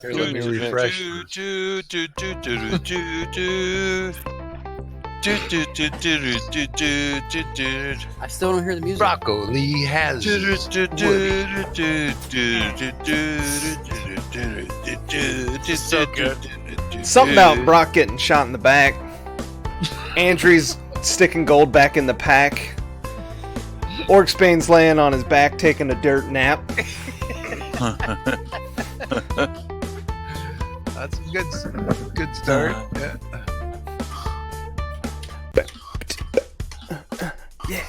Here, let me refresh. I still don't hear the music. Broccoli has So good. Something about Brock getting shot in the back. Andrew's sticking gold back in the pack. Orcsbane's laying on his back taking a dirt nap. That's a good start. Yeah.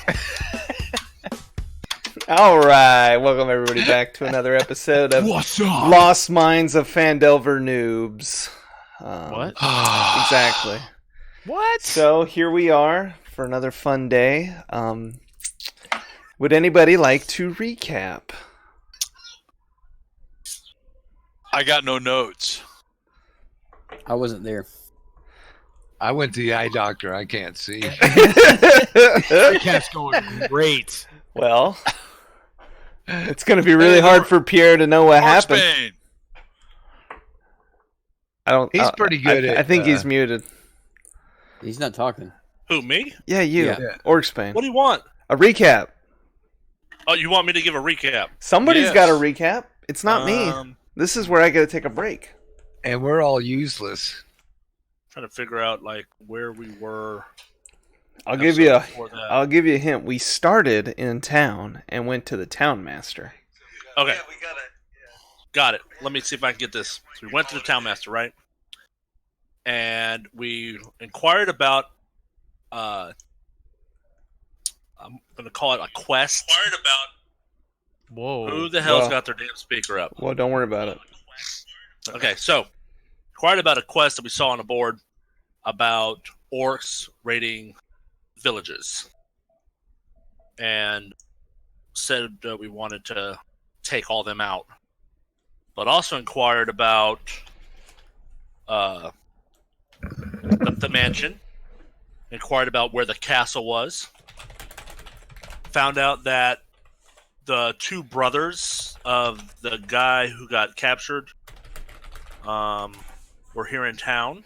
Alright, welcome everybody back to another episode of What's up? Lost Minds of Phandelver Newbs. What? Exactly. What? So here we are for another fun day. Would anybody like to recap? I got no notes. I wasn't there. I went to the eye doctor. I can't see. Recap's going great. Well, it's going to be really hard for Pierre to know what happened. Spain. He's pretty good I at, think he's muted. He's not talking. Who, me? Yeah, you. Yeah. Orcsbane. What do you want? A recap. Oh, you want me to give a recap? Somebody's Yes. got a recap. It's not me. Um, This is where I got to take a break. and we're all useless. Trying to figure out like where we were. I'll give you before that. I'll give you a hint. We started in town and went to the town master. Okay. Got it. Let me see if I can get this. So we went to the town master, right? And we inquired about I'm gonna call it a quest. Inquired about Whoa. who the hell's Well- got their damn speaker up. Well, don't worry about it. Okay, so inquired about a quest that we saw on the board about orcs raiding villages, and said we wanted to take all them out, but also inquired about the mansion, inquired about where the castle was, found out that the two brothers of the guy who got captured were here in town,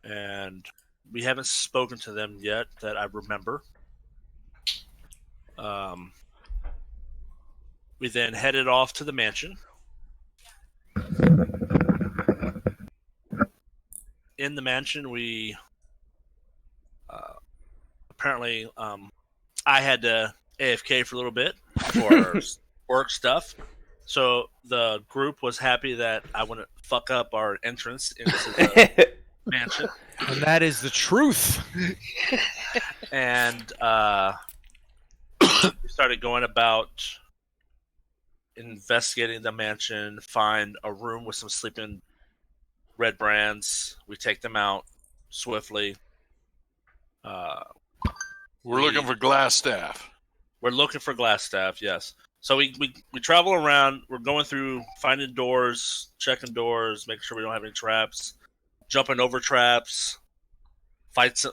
and we haven't spoken to them yet that I remember. We then headed off to the mansion. In the mansion, we apparently I had to AFK for a little bit for work stuff. So the group was happy that I wouldn't fuck up our entrance into the mansion. And that is the truth. And we started going about investigating the mansion, find a room with some sleeping red brands. We take them out swiftly. We're looking for glass staff. We're looking for glass staff, yes. So we travel around. We're going through, finding doors, checking doors, making sure we don't have any traps, jumping over traps.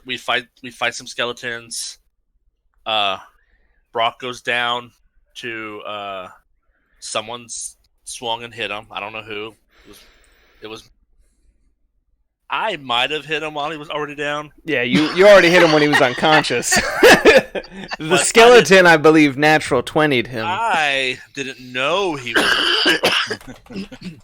We fight some skeletons. Brock goes down to someone's swung and hit him. I don't know who. It was I might have hit him while he was already down. Yeah, you already hit him when he was unconscious. The skeleton, I believe, natural 20'd him. I didn't know he was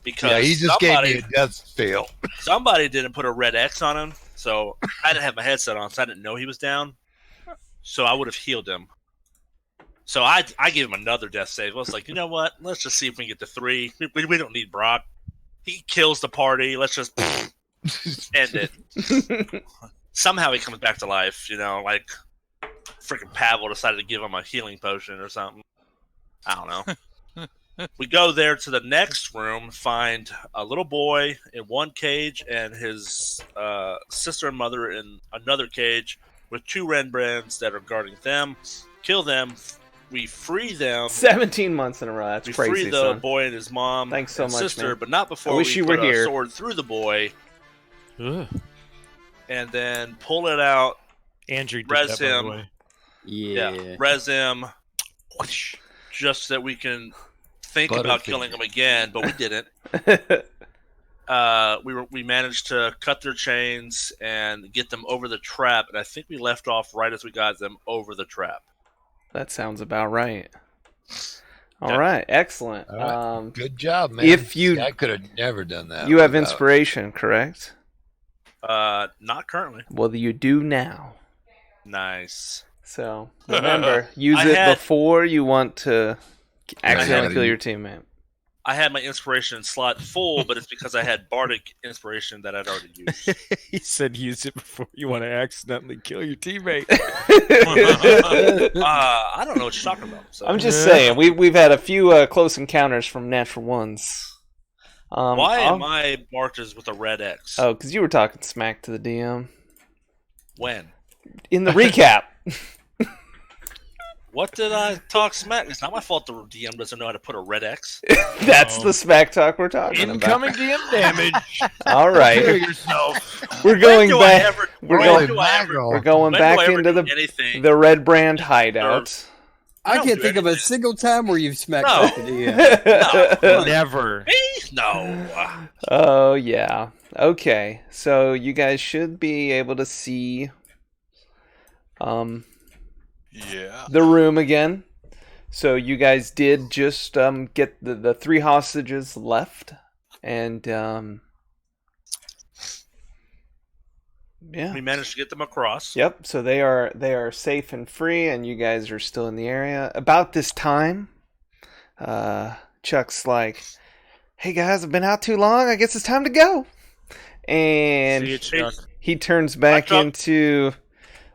because Yeah, he just gave me a death fail. somebody didn't put a red X on him, so I didn't have my headset on, so I didn't know he was down. So I would have healed him. So I gave him another death save. I was like, you know what? Let's just see if we can get to 3. We don't need Brock. He kills the party. Let's just end it. Somehow he comes back to life, like freaking Pavel decided to give him a healing potion or something. I don't know. We go there to the next room, find a little boy in one cage and his sister and mother in another cage with 2 red brands that are guarding them. Kill them. We free them. 17 months in a row. That's We crazy, free the son. boy and his mom Thanks so and much, sister, man. but not before I wish we you were put here. a sword through the boy Ugh. and then pull it out. Andrew did Res that, by the him. way. Yeah. Res him, just so that we can think about Butterfinger. killing them again, but we didn't. We managed to cut their chains and get them over the trap, and I think we left off right as we got them over the trap. That sounds about right. All Okay. right, excellent. All right. Good job, man. if you- I could have never done that. You have without- inspiration, correct? Not currently. Well, you do now. Nice. So remember, use I it had- before you want to accidentally had kill a- your teammate. I had my inspiration slot full, but it's because I had bardic inspiration that I'd already used. He said use it before you want to accidentally kill your teammate. I don't know what you're talking about. So. I'm just saying, we've had a few close encounters from natural ones. Why am I marked as with a red X? Oh, because you were talking smack to the DM When? in the recap. What did I talk smack? It's not my fault the DM doesn't know how to put a red X. That's the smack talk we're talking Incoming about. DM damage. All Kill right, yourself. we're going do back. I ever- We're when going. do I ever- We're going when back do I ever into do the anything? red brand hideout. I don't can't do think of a anything. single time where you've smacked No. back the DM. No. Never. Me? No. Oh yeah. Okay. So you guys should be able to see Yeah. the room again. So you guys did just get the 3 hostages left, and yeah. We managed to get them across. Yep. So they are safe and free, and you guys are still in the area. About this time, Chuck's like, "Hey guys, I've been out too long. I guess it's time to go." And See you, Chuck. he turns back Chuck. into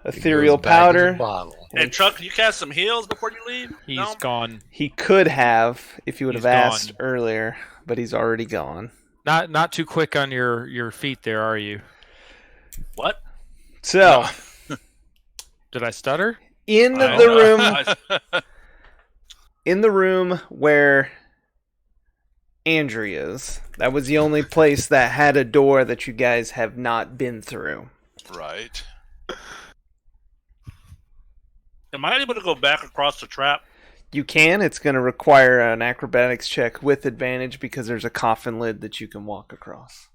It ethereal goes back in the powder. bottle. And Chuck, can you cast some heals before you leave? He's No? gone. He could have if you would have He's gone. asked earlier, but he's already gone. Not too quick on your feet there, are you? What? So, Did I stutter? in I the don't know. in the room where Andrew is, that was the only place that had a door that you guys have not been through. Right. Am I able to go back across the trap? You can. It's going to require an acrobatics check with advantage because there's a coffin lid that you can walk across.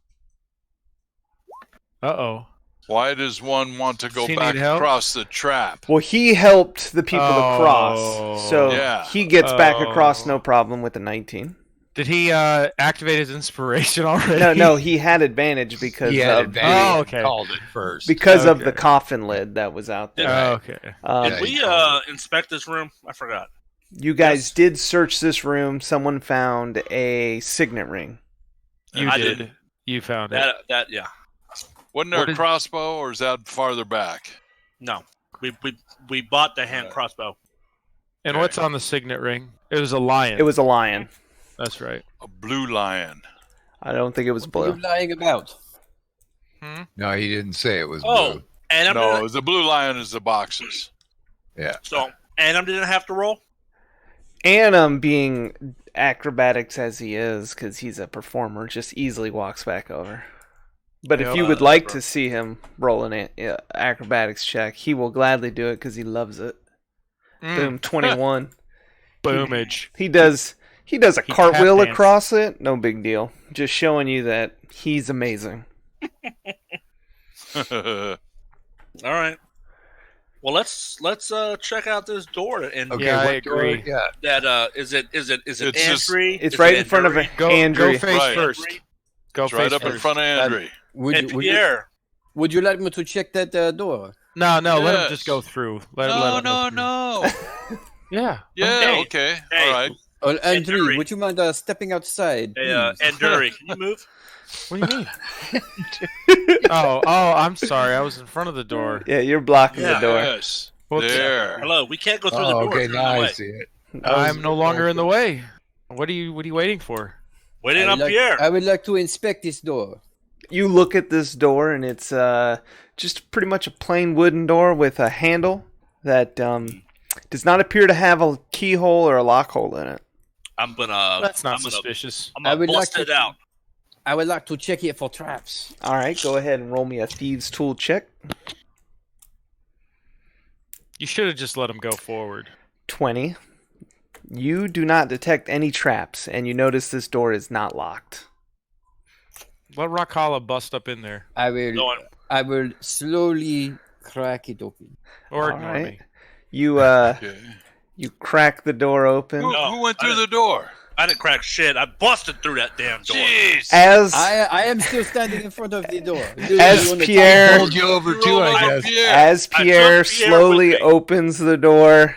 Uh-oh. Why does one want to go She back need help? across the trap? Well, he helped the people Oh. across, so Yeah. he gets back Oh. across no problem with a 19. Did he activate his inspiration already? No, he had advantage because He had of advantage. Oh, and okay. Called it first. because of the Okay. coffin lid that was out there. Oh, okay. Did Yeah, we he called inspect this room? I forgot. You guys Yes. did search this room. Someone found a signet ring. You I did. did. You found it. That yeah. Wasn't there What a did- crossbow, or is that farther back? No. We bought the hand crossbow. And what's on the signet ring? It was a lion. It was a lion. That's right. A blue lion. I don't think it was What are blue. you lying about? No, he didn't say it was Oh, blue. and No, the blue lion is the boxes. Yeah. so Adam didn't have to roll. And being acrobatics as he is, because he's a performer, just easily walks back over. But if Yep. you would like to see him roll an acrobatics check, he will gladly do it because he loves it. Mm. Boom, 21. Boomage. He does a He cartwheel tap danced. across it. No big deal. Just showing you that he's amazing. All right. Well, let's check out this door and Okay, Yeah, I what door? agree. Yeah. that is it It's just- entry? It's Is right it in front of entry? Go Andrew. face Right. first. Go It's face right up first. in front of Andre. Would And you, Pierre. would you like me to check that door? No, let him Yes. just go through. Let No, him go no, through. no. Yeah. Yeah, Hey, okay. hey. All right. Andrew, Henry. would you mind stepping outside? Hey, please? Anduri, can you move? What do you mean? oh, I'm sorry. I was in front of the door. Yeah, you're blocking Yeah. the door. Yes. Whoops. There. Hello, we can't go through the Oh, door. okay, It's in now the I way. see it. I'm no longer in the way. What are you waiting for? Waiting I on would like- Pierre. I would like to inspect this door. You look at this door, and it's just pretty much a plain wooden door with a handle that does not appear to have a keyhole or a lock hole in it. I'm gonna. That's not I'm gonna, suspicious. I'm I gonna would like bust to- it out. I would like to check it for traps. All right, go ahead and roll me a thieves' tool check. You should have just let him go forward. 20. You do not detect any traps, and you notice this door is not locked. Let Rockhala bust up in there. I will slowly crack it open. Or All ignore right. me. You Okay. you crack the door open. Who went I through the didn't- door? I didn't crack shit. I busted through that damn door. Jeez. As I am still standing in front of the door. As You on the Pierre- top? Hold you over You too, rolled I over guess. Pierre. as I Pierre took Pierre slowly with me. opens the door,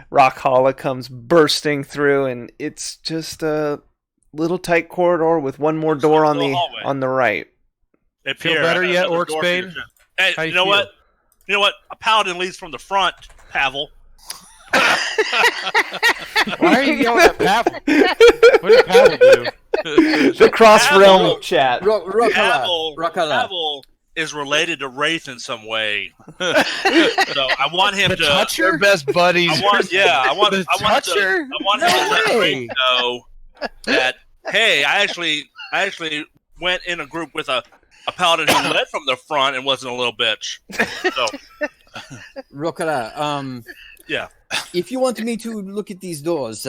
Rockhala comes bursting through, and it's just a little tight corridor with one more It's like door a on little the hallway. on the right. Hey, Feel Pierre, better I got yet, another door for you. Orcsbane? Hey, How you you know feel? what? You know what? A paladin leads from the front, Pavel. Why are you yelling at Pavel? What did Pavel do? The cross realm Pavel- chat. Rockala. Pavel is related to Wraith in some way. So I want him The to. toucher? They're best buddies. I want him to let way. Wraith know that hey, I actually went in a group with a paladin who led from the front and wasn't a little bitch. So Rockala, Yeah. If you want me to look at these doors,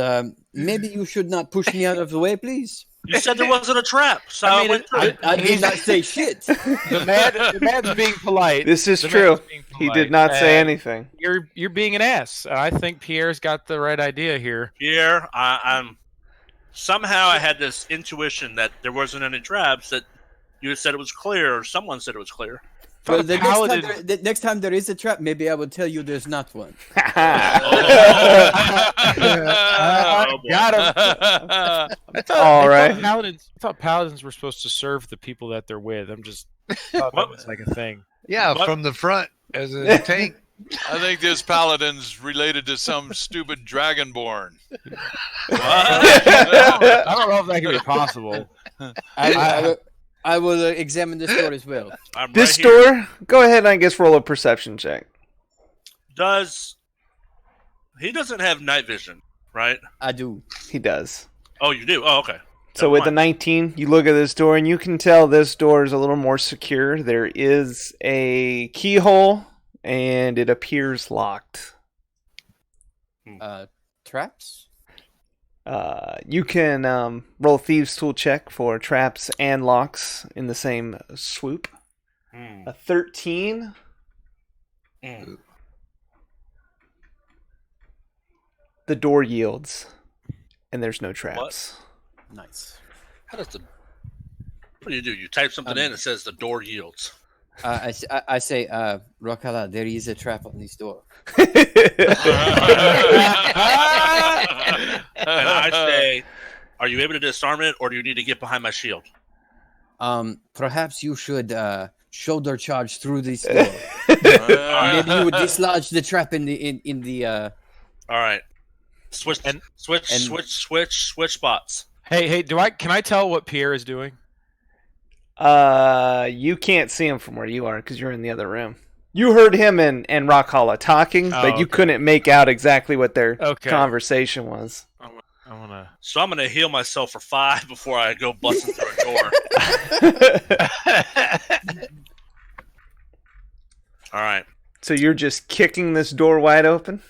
maybe you should not push me out of the way, please. you said there wasn't a trap, so I, mean, went through it. I did not say shit. The man's being polite. This is The true. man's being He polite, did not say and anything. You're being an ass. I think Pierre's got the right idea here. Here, I'm somehow I had this intuition that there wasn't any traps. That you had said it was clear, or someone said it was clear. Well, But a paladin- the next time there is a trap, maybe I will tell you there's not one. Oh, boy. Got him. All right. I thought paladins were supposed to serve the people that they're with. I'm just thought that was like a thing. Yeah, What? from the front as a tank. I think this paladin's related to some stupid dragonborn. I don't know if that could be possible. I will examine this door as well. I'm This right here. door, go ahead and I guess roll a perception check. He doesn't have night vision, right? I do. He does. Oh, you do. Oh, okay. So Never with the mind. 19, you look at this door and you can tell this door is a little more secure. There is a keyhole and it appears locked. Traps? You can roll a thieves tool check for traps and locks in the same swoop. Hmm. A 13. Hmm. The door yields and there's no traps. Nice. How does the? What do? You type something in, it says the door yields. I say, Rockala, there is a trap on this door. And I say, are you able to disarm it, or do you need to get behind my shield? Perhaps you should shoulder charge through this door. Maybe you would dislodge the trap in the. All right. Switch spots. Hey, can I tell what Pierre is doing? You can't see him from where you are because you're in the other room. You heard him and Rockhala talking, but you okay. couldn't make out exactly what their Okay. conversation was. I wanna. So I'm gonna heal myself for 5 before I go busting through a door. All right. So you're just kicking this door wide open?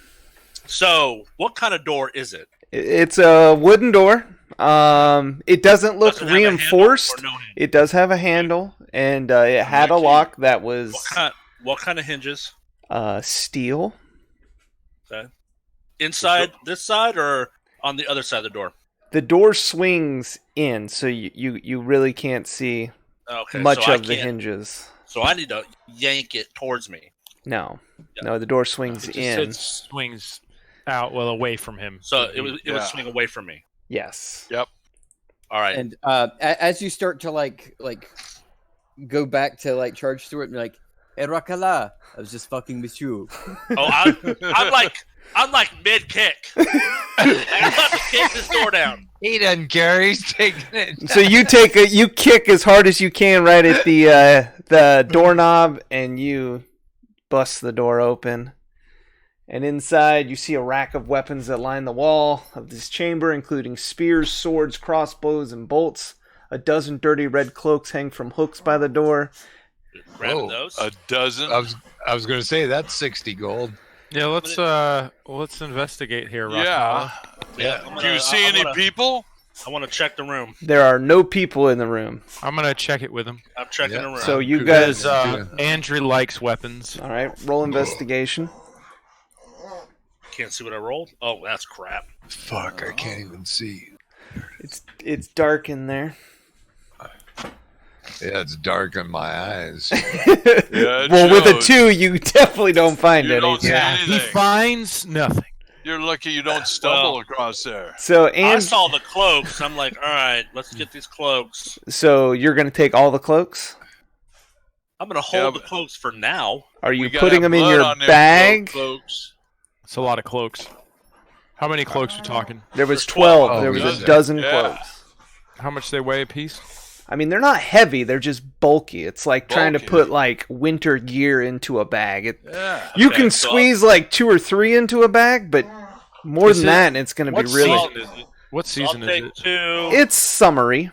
So what kind of door is it? It's a wooden door. It doesn't look Does it have a handle reinforced. or no handle? It does have a handle, and it had a Actually, lock that was What kind of hinges? steel. Inside this side or on the other side of the door? The door swings in, so you really can't see Okay. much so I of the can't- hinges. So I need to yank it towards me. No, Yeah. no, the door swings It in. swings out, away from him. So it would Yeah. swing away from me. Yes. All right. And as you start to like go back to like charge through it, and be like, "Hey, Rockala, I was just fucking with you." Oh, I'm like mid kick. I'm about to kick this door down. He doesn't care. He's taking it. So you kick as hard as you can right at the doorknob, and you bust the door open. And inside, you see a rack of weapons that line the wall of this chamber, including spears, swords, crossbows, and bolts. A dozen dirty red cloaks hang from hooks by the door. Grabbing Whoa. those. A dozen. I was going to say that's 60 gold. Yeah, let's investigate here, Yeah. Rockmala. Do you see any people? I want to check the room. There are no people in the room. I'm gonna check it with him. I'm checking the room. So you Because guys, Andrew likes weapons. all right, roll investigation. Can't see what I rolled. Oh, that's crap. Fuck, I can't even see. It's dark in there. Yeah, it's dark in my eyes. Yeah, it Well, with a shows. 2, you definitely don't find You don't see anything. He anything. finds nothing. You're lucky you don't stumble across there. So I saw the cloaks. I'm like, all right, let's get these cloaks. so you're gonna take all the cloaks? I'm gonna hold Yeah, the cloaks for now. Are you We gotta putting have them in blood your on them bag? cloaks. It's a lot of cloaks. How many cloaks we talking? There was There's 12. 12. There was Oh, a dozen yeah. cloaks. How much they weigh a piece? I mean, they're not heavy. They're just bulky. It's like trying to Bulky. put like winter gear into a bag. Yeah. You Okay, can so squeeze like 2 or 3 into a bag, but more Is than it- that, and it's going to be What really. season is it? What I'll season is take it? 2. It's summery.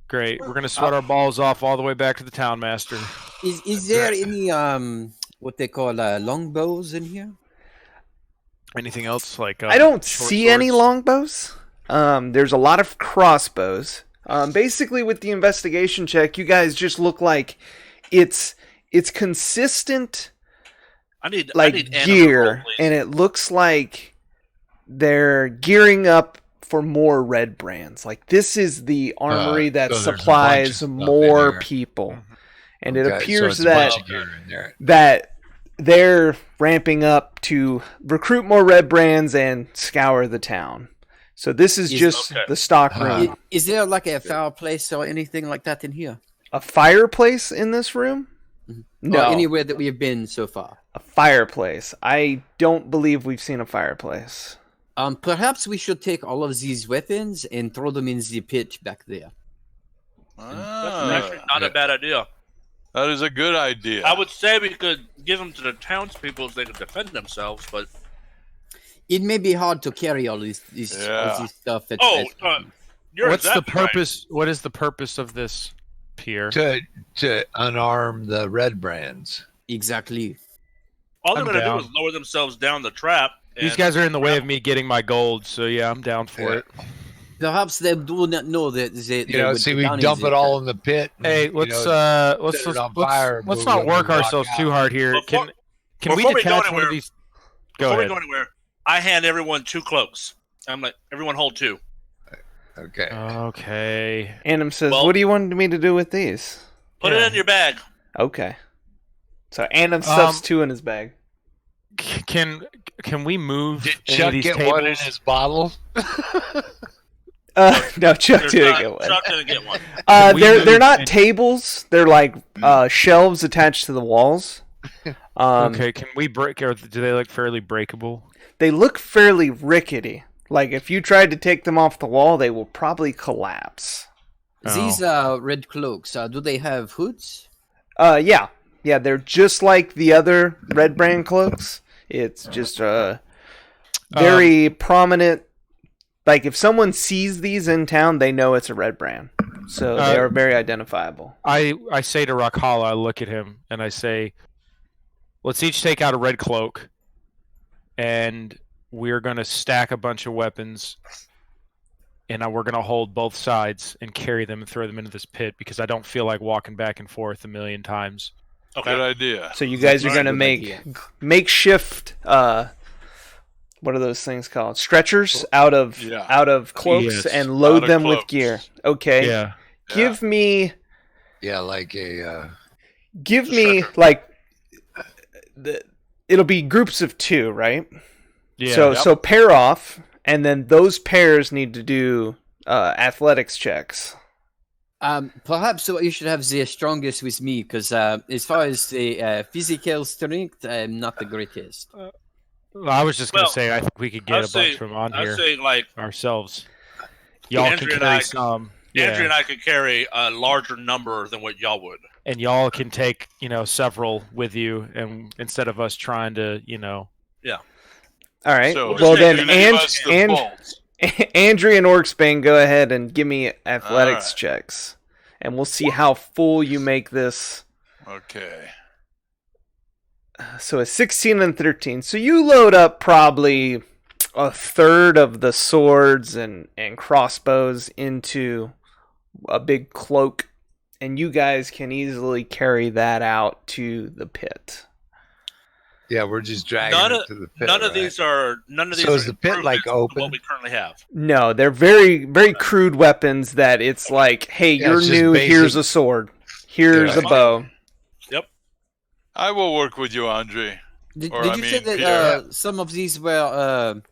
Great. We're gonna sweat our balls off all the way back to the town master. Is there any what they call longbows in here? Anything else like? I don't short see any swords? longbows. There's a lot of crossbows. Basically, with the investigation check, you guys just look like it's consistent I need Anna to gear, roll, please. and it looks like they're gearing up for more red brands. Like this is the armory that so there's a bunch of supplies stuff in more there. people, and it Okay, so appears it's a that bunch of gear in there. that they're ramping up to recruit more red brands and scour the town. So this is just okay. the stock room. Is there like a fireplace or anything like that in here? A fireplace in this room? No, Or anywhere that we have been so far? a fireplace. I don't believe we've seen a fireplace. Perhaps we should take all of these weapons and throw them in the pit back there. That's actually not a bad idea. That is a good idea. I would say we could give them to the townspeople so they could defend themselves, but It may be hard to carry all this stuff. you're What's the exactly right. purpose? What is the purpose of this pier? To unarm the red brands. Exactly. All they're I'm going to do down. is lower themselves down the trap. These and- guys are in the way of me getting my gold, so yeah, I'm down for Yeah. it. Perhaps they do not know that they. You know, see, we dump it all in the pit. and, Hey, you let's know, let's set it on fire and let's move not it work and walk ourselves too out. hard here. Before- Can we before we go detach one anywhere- of these? Go Before ahead. we go anywhere, I hand everyone 2 cloaks. I'm like, everyone hold 2. Okay. Okay. Annam says, Well- what do you want me to do with these? Put it in your bag. Okay. So Annam stuffs 2 in his bag. Can we move Did any Chuck of these get tables? one in his bottle? No, Chuck There's didn't not- get one. Chuck didn't get one. Can we They're move not any- tables. They're like shelves attached to the walls. Okay, can we break? Or do they look fairly breakable? They look fairly rickety. Like if you tried to take them off the wall, they will probably collapse. These red cloaks. Do they have hoods? Yeah, they're just like the other red brand cloaks. It's just very prominent. Like if someone sees these in town, they know it's a red brand. So they are very identifiable. I say to Rakhala, I look at him and I say, let's each take out a red cloak, and we're gonna stack a bunch of weapons, and we're gonna hold both sides and carry them and throw them into this pit because I don't feel like walking back and forth a million times. Okay. Good idea. So you guys are That's going to a good make idea. makeshift what are those things called? Stretchers out of cloaks Yes. and load Out of them with cloaks. gear. Okay. Yeah. Give me Yeah, like a. like it'll be groups of 2, right? Yeah. So pair off, and then those pairs need to do athletics checks. Perhaps what you should have the strongest with me, because as far as the physical strength, I'm not the greatest. I was just gonna Well, say I think we could get a bunch from on I'd here say, like, ourselves. Y'all Andrew can and carry I- some. Andrew Yeah. and I could carry a larger number than what y'all would. And y'all can take, several with you, and instead of us trying to, All right. So well then, you leave us the bolts. Andrea and Orcsbane, go ahead and give me athletics Alright. checks, and we'll see how full you make this. Okay. So a 16 and 13. So you load up probably a third of the swords and crossbows into a big cloak, and you guys can easily carry that out to the pit. Yeah, we're just dragging it to the pit. None of these are So is the pit like improvements to open? what we currently have. No, they're very, very crude weapons that it's like, hey, Yeah, you're it's just new, basic. here's a sword. Here's Yeah. a bow. I will work with you, Andre. Did Or, you I say mean, that some of these were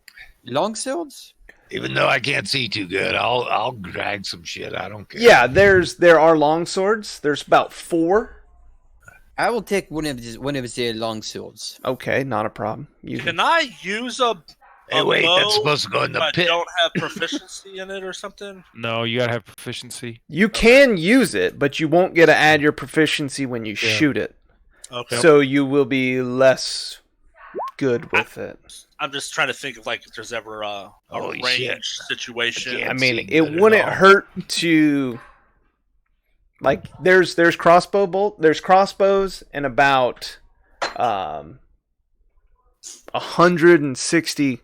long swords? Even though I can't see too good, I'll drag some shit. I don't care. Yeah, there are long swords. There's about 4. I will take one of the long swords. Okay, not a problem. Can I use a Hey, wait, bow that's supposed to go in if the I pit. don't have proficiency in it or something? No, you gotta have proficiency. You can use it, but you won't get to add your proficiency when you shoot it. Okay. So you will be less good with it. I'm just trying to think of like if there's ever a Holy range shit. situation. Yeah. I mean, see it good at wouldn't all. hurt to like there's crossbows and about 160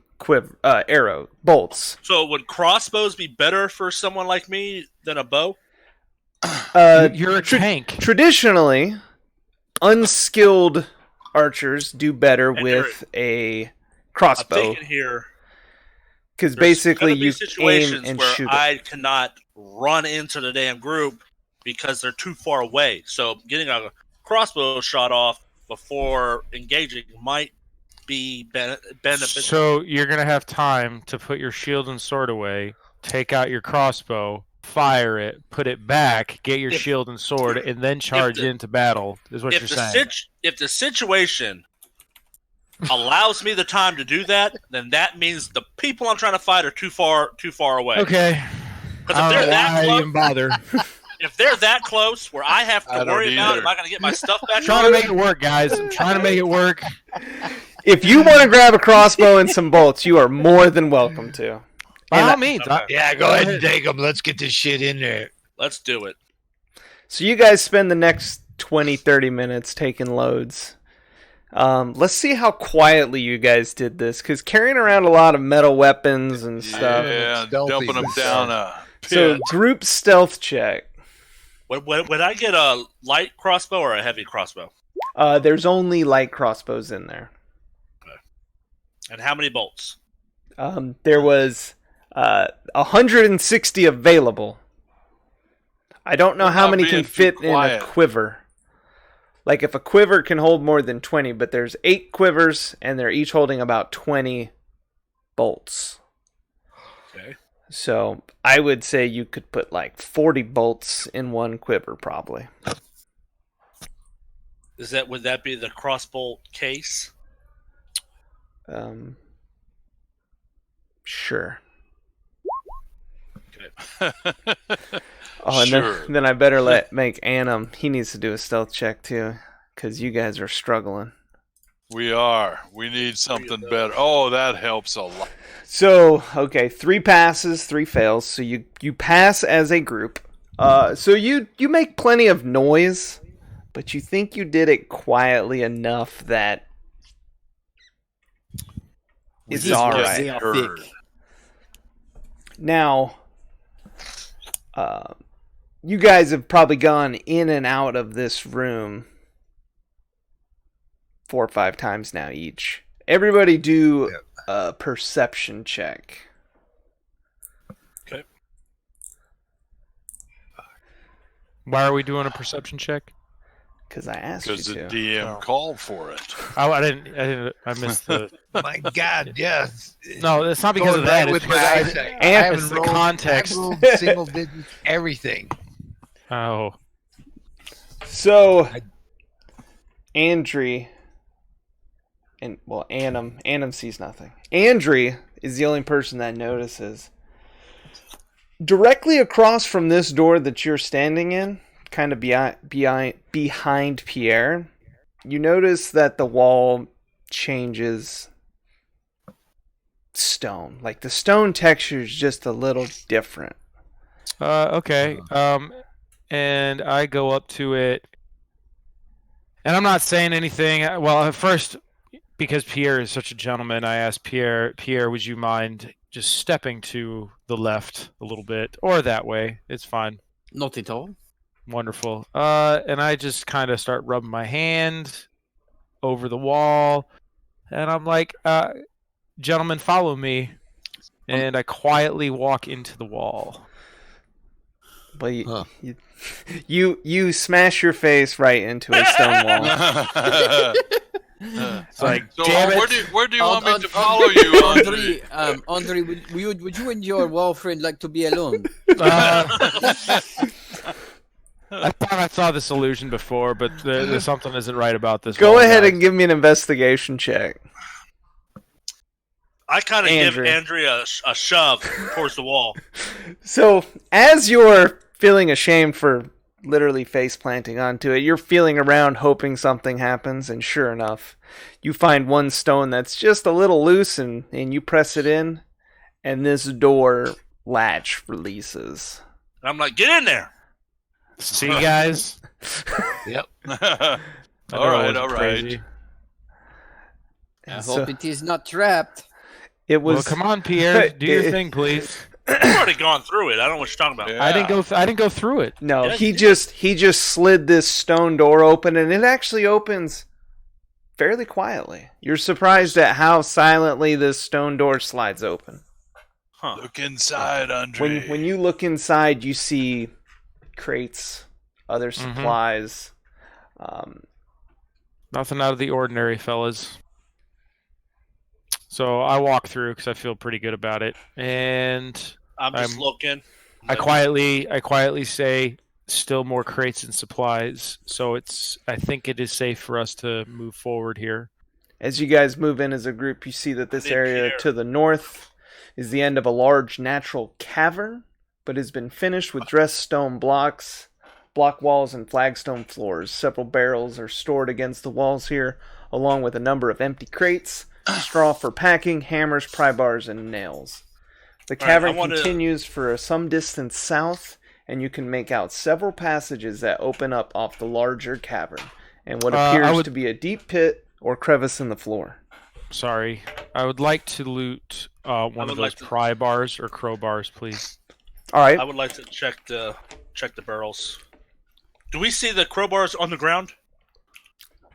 arrow bolts. So would crossbows be better for someone like me than a bow? You're a tank. Traditionally, unskilled archers do better And with a I'm crossbow thinking here because there's basically gonna be you aim situations and where shoot it. I cannot run into the damn group because they're too far away. So getting a crossbow shot off before engaging might be beneficial. So you're gonna have time to put your shield and sword away, take out your crossbow, fire it, put it back, get your If- shield and sword, and then charge into battle. Is what you're saying. If the situation allows me the time to do that, then that means the people I'm trying to fight are too far away. Okay. Because I if don't they're know that why I close, even bother. if they're that close where I have I to don't worry about either. am I going to get my stuff back? Trying to make it work, guys. I'm trying to make it work. If you want to grab a crossbow and some bolts, you are more than welcome to. By And all I- means. Okay. Yeah, go ahead and take them. Let's get this shit in there. Let's do it. So you guys spend the next 20, 30 minutes taking loads. Let's see how quietly you guys did this, because carrying around a lot of metal weapons and stuff. Yeah, Stealthy dumping them with down stuff. a So pit. group stealth check. Would I get a light crossbow or a heavy crossbow? There's only light crossbows in there. And how many bolts? There was 160 available. I don't know We're how not many can being too fit in a quiet. quiver. Like if a quiver can hold more than 20, but there's 8 quivers and they're each holding about 20 bolts. Okay. So I would say you could put like 40 bolts in one quiver probably. Would that be the crossbow case? Sure. Okay. Oh, and Sure. then I better make Annam. He needs to do a stealth check too, because you guys are struggling. We are. We need something better. Oh, that helps a lot. So, okay, 3 passes, 3 fails. So you pass as a group. So you make plenty of noise, but you think you did it quietly enough that it's These all ones, right. they are Heard. thick. Now, you guys have probably gone in and out of this room 4 or 5 times now each. Everybody do a perception check. Okay. Why are we doing a perception check? Because I asked you Because the to. DM called for it. Oh, I missed the. My God, yeah. No, it's not because Going of that. right It's with my because eyesight. And I haven't it's the rolled- context. I've rolled single digits, everything. Oh, So, Andri, and well, Annam sees nothing. Andri is the only person that notices. Directly across from this door that you're standing in, kind of behind Pierre, you notice that the wall changes stone. Like the stone texture is just a little different. okay. And I go up to it, And I'm not saying anything. Well, at first, because Pierre is such a gentleman, I asked Pierre, would you mind just stepping to the left a little bit, or that way? It's fine. Not at all. Wonderful. And I just kind of start rubbing my hand over the wall, and I'm like, gentlemen, follow me. And I quietly walk into the wall. But you smash your face right into a stone wall. It's like, So damn it. where do you want me to follow you, Andre? Andre, would you and your wall friend like to be alone? I thought I saw this illusion before, but there's something isn't right about this. Go wall, ahead guys. and give me an investigation check. I kind of give Andrew. Andrea a shove towards the wall. So, as you're feeling ashamed for literally face planting onto it, you're feeling around hoping something happens, and sure enough, you find one stone that's just a little loose, and you press it in, and this door latch releases. And I'm like, get in there. See, guys? Yep. I know All it right, wasn't all right. crazy. I So- hope it is not trapped. It Well, was come on, Pierre. Do your thing, please. I've already gone through it. I don't know what you're talking about. Yeah. I didn't go through it. no. Yeah, He you just slid this stone door open, and it actually opens fairly quietly. You're surprised at how silently this stone door slides open. Huh. Look inside, Andre. When you look inside, you see crates, other supplies. Nothing out of the ordinary, fellas. So I walk through because I feel pretty good about it, and I'm just I'm- looking. I quietly say, "Still more crates and supplies." So I think it is safe for us to move forward here. As you guys move in as a group, you see that this Big area here. to the north is the end of a large natural cavern, but has been finished with dressed stone blocks, block walls, and flagstone floors. Several barrels are stored against the walls here, along with a number of empty crates, straw for packing, hammers, pry bars, and nails. The All right, cavern I wanna- continues for some distance south, and you can make out several passages that open up off the larger cavern, and what I appears would- to be a deep pit or crevice in the floor. Sorry, I would like to loot one would of like those to- pry bars or crowbars, please. All right. I would like to check the barrels. Do we see the crowbars on the ground?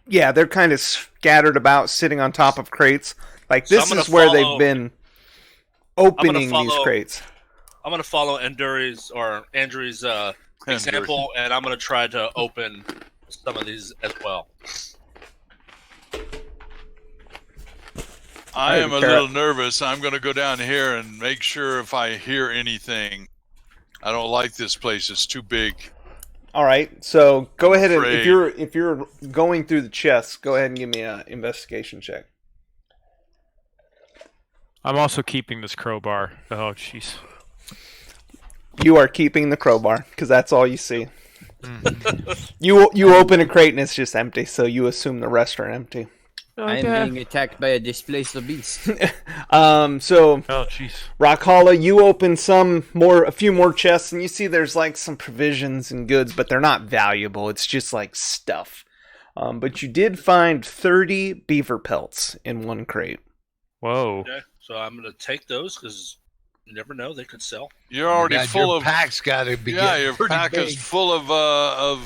Yeah, they're kind of scattered about, sitting on top of crates. Like, So this I'm gonna is where follow- they've been opening these follow- crates. I'm gonna follow Andrew's example, and I'm gonna try to open some of these as well. I am a Carrot. little nervous. I'm going to go down here and make sure if I hear anything. I don't like this place. It's too big. All right, so go ahead and afraid. if you're going through the chests, go ahead and give me an investigation check. I'm also keeping this crowbar. Oh, jeez. You are keeping the crowbar because that's all you see. You open a crate and it's just empty, so you assume the rest are empty. I am being attacked by a displaced beast. So Oh, jeez. Rock Hollow, you open a few more chests, and you see there's like some provisions and goods, but they're not valuable. It's just like stuff. But you did find 30 beaver pelts in one crate. Whoa. Okay, so I'm gonna take those because you never know, they could sell. You're already God, full your of pack's got to be yeah. getting Your pretty pack big. is full of Well,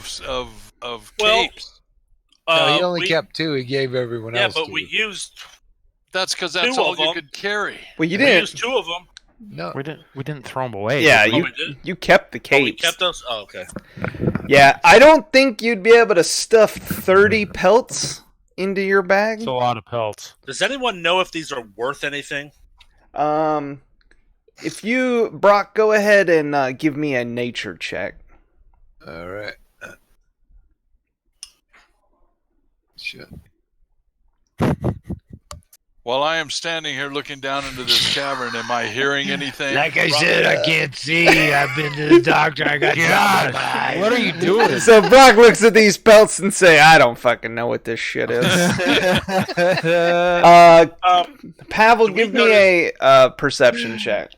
capes. No, he only we- kept 2. He gave everyone Yeah, else but 2. we used That's because that's two all of you them. could carry. Well, you we didn't. used 2 of them. No, We didn't throw them away. Yeah, did we? Oh, we did? you kept the Oh, we capes. kept those. Oh, okay. Yeah, I don't think you'd be able to stuff 30 pelts into your bag. It's a lot of pelts. Does anyone know if these are worth anything? If you, Brock, go ahead and give me a nature check. all right. Shit. While I am standing here looking down into this cavern, am I hearing anything? Like I said, I can't see. I've been to the doctor. I got God, God, what are you doing? So Brock looks at these pelts and say, "I don't fucking know what this shit is." Pavel, Do we give me a perception check.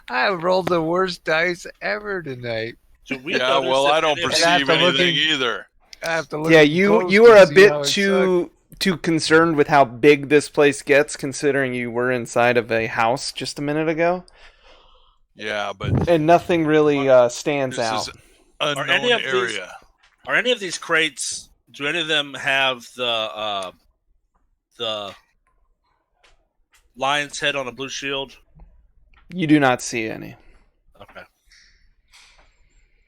I rolled the worst dice ever tonight. Do we Yeah, notice well, if I don't any of- perceive That's a anything looking- either. I have to look. Yeah, at you are a bit too concerned with how big this place gets, considering you were inside of a house just a minute ago, Yeah, but and nothing really stands this out. is unknown area. Are any of these crates? Do any of them have the lion's head on a blue shield? You do not see any. Okay.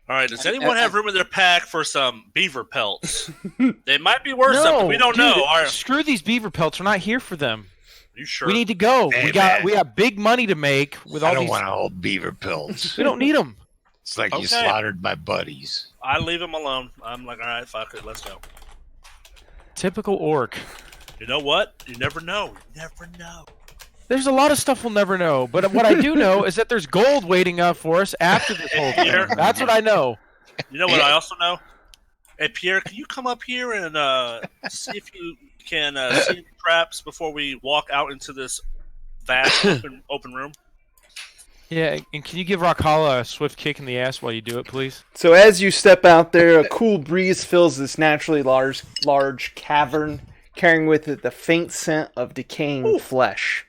All right. Does anyone have room in their pack for some beaver pelts? They might be worth something. We don't know. Screw these beaver pelts. We're not here for them. Are you sure? We need to go. Hey, we got big money to make with all I don't these. want to hold beaver pelts. We don't need them. It's like Okay. you slaughtered my buddies. I leave them alone. I'm like, all right, fuck it, let's go. Typical orc. You know what? You never know. You never know. There's a lot of stuff we'll never know, but what I do know is that there's gold waiting up for us after this whole thing. Pierre. That's what I know. You know what I also know? Hey, Pierre, can you come up here and see if you can see any traps before we walk out into this vast open room? Yeah, and can you give Rakala a swift kick in the ass while you do it, please? So as you step out there, a cool breeze fills this naturally large cavern, carrying with it the faint scent of decaying flesh.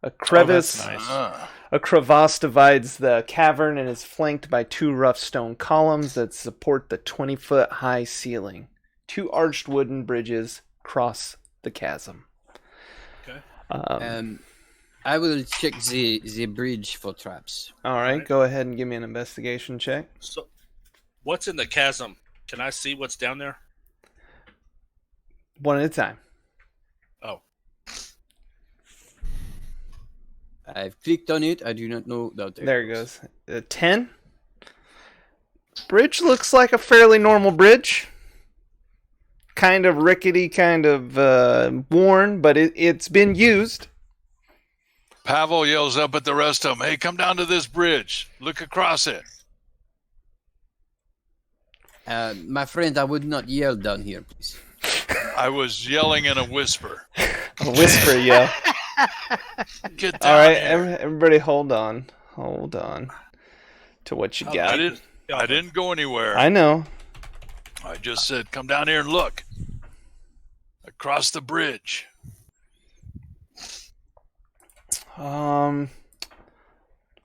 A crevice, that's nice. a crevasse divides the cavern and is flanked by 2 rough stone columns that support the 20-foot-high ceiling. 2 arched wooden bridges cross the chasm. Okay. I will check the bridge for traps. All right, go ahead and give me an investigation check. So, what's in the chasm? Can I see what's down there? One at a time. Oh. I've clicked on it. I do not know that. There it goes. 10. Bridge looks like a fairly normal bridge. Kind of rickety, kind of worn, but it's been used. Pavel yells up at the rest of them, "Hey, come down to this bridge. Look across it." My friend, I would not yell down here, please. I was yelling in a whisper. A whisper, yeah. Get down All right, here. everybody hold on. Hold on to what you got. I didn't go anywhere. I know. I just said, "Come down here and look. Across the bridge."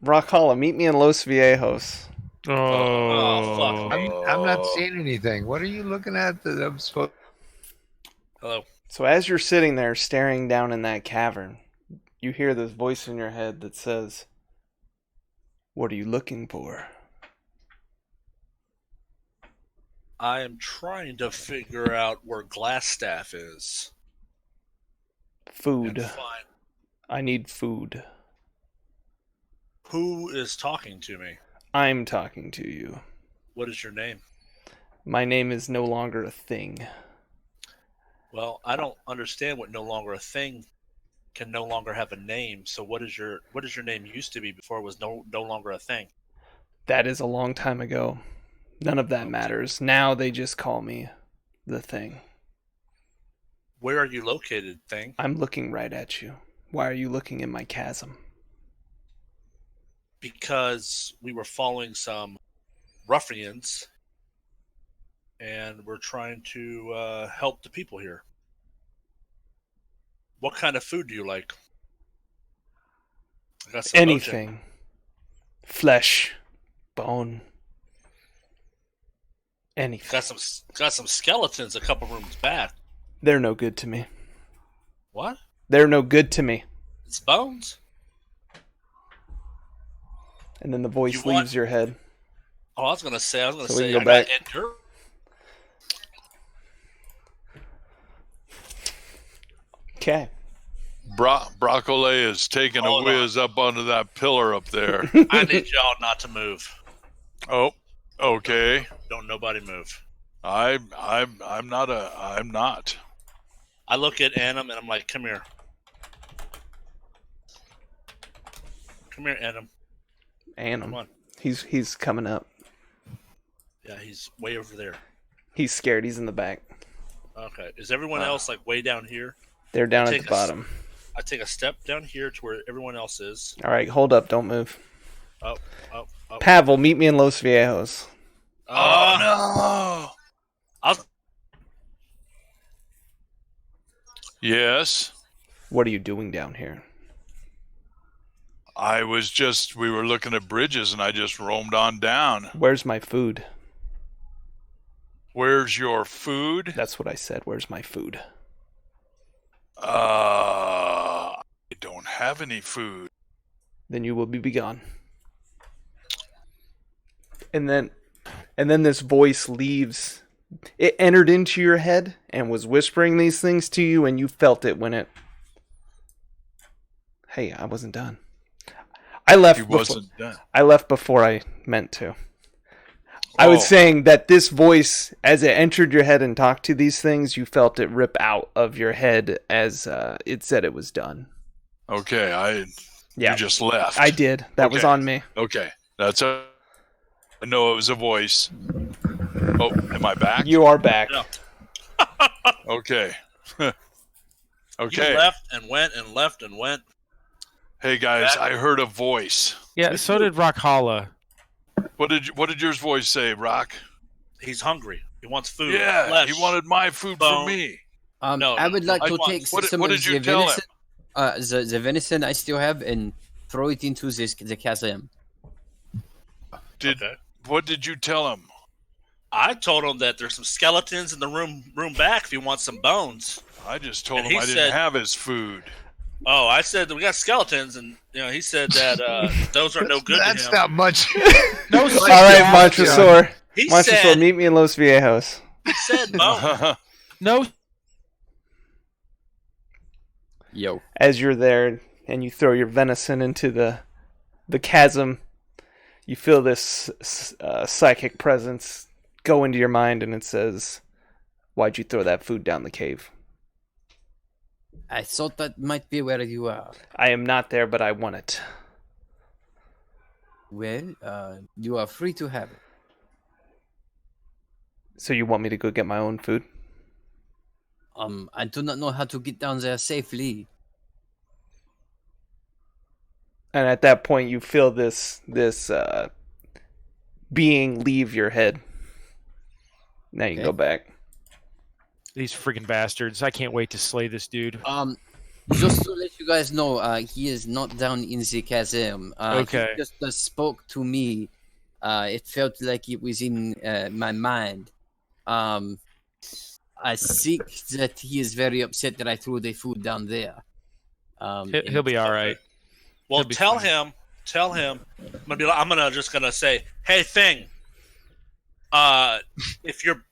Rockhala, meet me in Los Viejos. Oh, fuck. I'm not seeing anything. What are you looking at that I'm supposed? Hello. So as you're sitting there staring down in that cavern, you hear this voice in your head that says, "What are you looking for?" I am trying to figure out where Glassstaff is. Food. And find I need food. who is talking to me. I'm talking to you. What is your name? My name is no longer a thing. Well, I don't understand what no longer a thing can no longer have a name. So what is your name used to be before it was no longer a thing? That is a long time ago. None of that matters. Now they just call me the Thing. Where are you located, Thing? I'm looking right at you. Why are you looking in my chasm? Because we were following some ruffians, and we're trying to help the people here. What kind of food do you like? I got some Anything. Flesh. Bone. Anything. Got some skeletons a couple rooms back. They're no good to me. What? They're no good to me. It's bones. And then the voice You want- leaves your head. Oh, I was gonna say. So we can I go got back. Edgar. Okay. Broccoli is taking a Hold on. whiz up onto that pillar up there. I need y'all not to move. Oh, okay. Don't nobody move. I'm not. I look at Annam and I'm like, come here. Come here, Annam. And Come on. he's coming up. Yeah, he's way over there. He's scared. He's in the back. Okay. Is everyone else like way down here? They're down at Take the a bottom. I take a step down here to where everyone else is. All right, hold up. Don't move. Oh. Pavel, meet me in Los Viejos. Oh no! Yes. What are you doing down here? We were looking at bridges and I just roamed on down. Where's my food? Where's your food? That's what I said. Where's my food? I don't have any food. Then you will be gone. And then this voice leaves. It entered into your head and was whispering these things to you, and you felt it when it... Hey, I wasn't done. I left before I meant to. I was saying that this voice, as it entered your head and talked to these things, you felt it rip out of your head as it said it was done. Okay, you just left. I did. That was on me. Okay, I know it was a voice. Oh, am I back? You are back. No. Okay. You left and went and left and went. Hey guys, I heard a voice. Yeah, so did Rockhala. What did your voice say, Rock? He's hungry. He wants food. Yeah, flesh. he wanted my food for me. I would like to take some of the venison, the venison I still have and throw it into the chasm. What did you tell him? I told him that there's some skeletons in the room back if he wants some bones. I just told him I didn't have his food. Oh, I said that we got skeletons, and he said that those are no good to him. That's not much. All right, Montresor. Montresor, said, meet me in Los Viejos. He said bones. No. Yo. As you're there and you throw your venison into the chasm, you feel this psychic presence go into your mind, and it says, "Why'd you throw that food down the cave?" I thought that might be where you are. I am not there, but I want it. Well, you are free to have it. So you want me to go get my own food? I do not know how to get down there safely. And at that point, you feel this being leave your head. Now you can go back. These freaking bastards. I can't wait to slay this dude. Just to let you guys know, he is not down in the chasm. Okay. He just spoke to me. It felt like it was in my mind. I think that he is very upset that I threw the food down there. He'll be all right. Well, tell him. I'm gonna say, hey, Thing.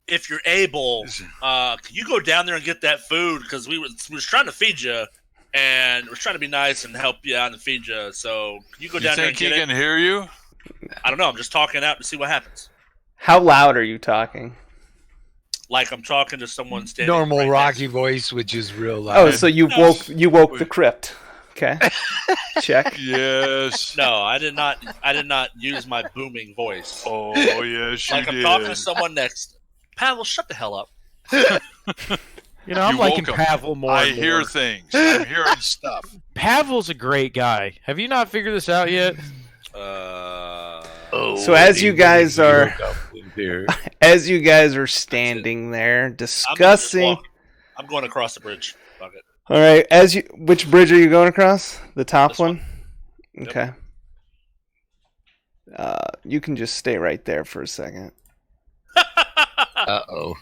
If you're able, can you go down there and get that food? Because we was trying to feed you, and we're trying to be nice and help you out and feed you. So can you go down there and get it? You think he can hear you? I don't know. I'm just talking out to see what happens. How loud are you talking? Like I'm talking to someone standing. Normal right Rocky voice, which is real loud. Oh, so you woke the crypt. Okay. Check. Yes. No, I did not use my booming voice. Oh, yes, you like I'm talking to someone next. Pavel, shut the hell up. I'm liking Pavel more. I hear things. I'm hearing stuff. Pavel's a great guy. Have you not figured this out yet? So as you guys are standing there discussing, I'm going across the bridge. Fuck it. All right, which bridge are you going across? The top one? Okay. You can just stay right there for a second. Uh-oh.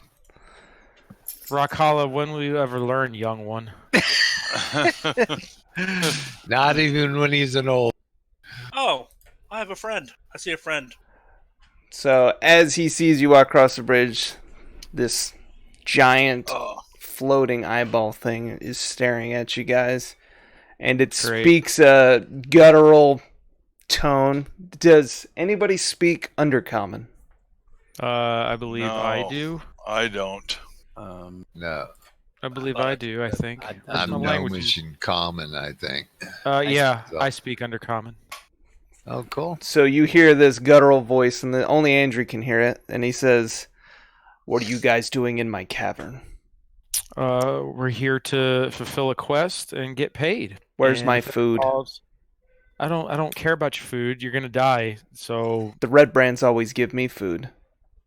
Rockhala, when will you ever learn, young one? Not even when he's an old. Oh, I have a friend. I see a friend. So as he sees you walk across the bridge, this giant floating eyeball thing is staring at you guys, and it speaks a guttural tone. Does anybody speak Undercommon? I believe I do. I don't. No. I believe I do, I think. I'm Gnomish in common, I think. I speak Undercommon. Oh, cool. So you hear this guttural voice, and only Andrew can hear it, and he says, "What are you guys doing in my cavern?" We're here to fulfill a quest and get paid. Where's my food? I don't care about your food. You're gonna die. So the Red Brands always give me food.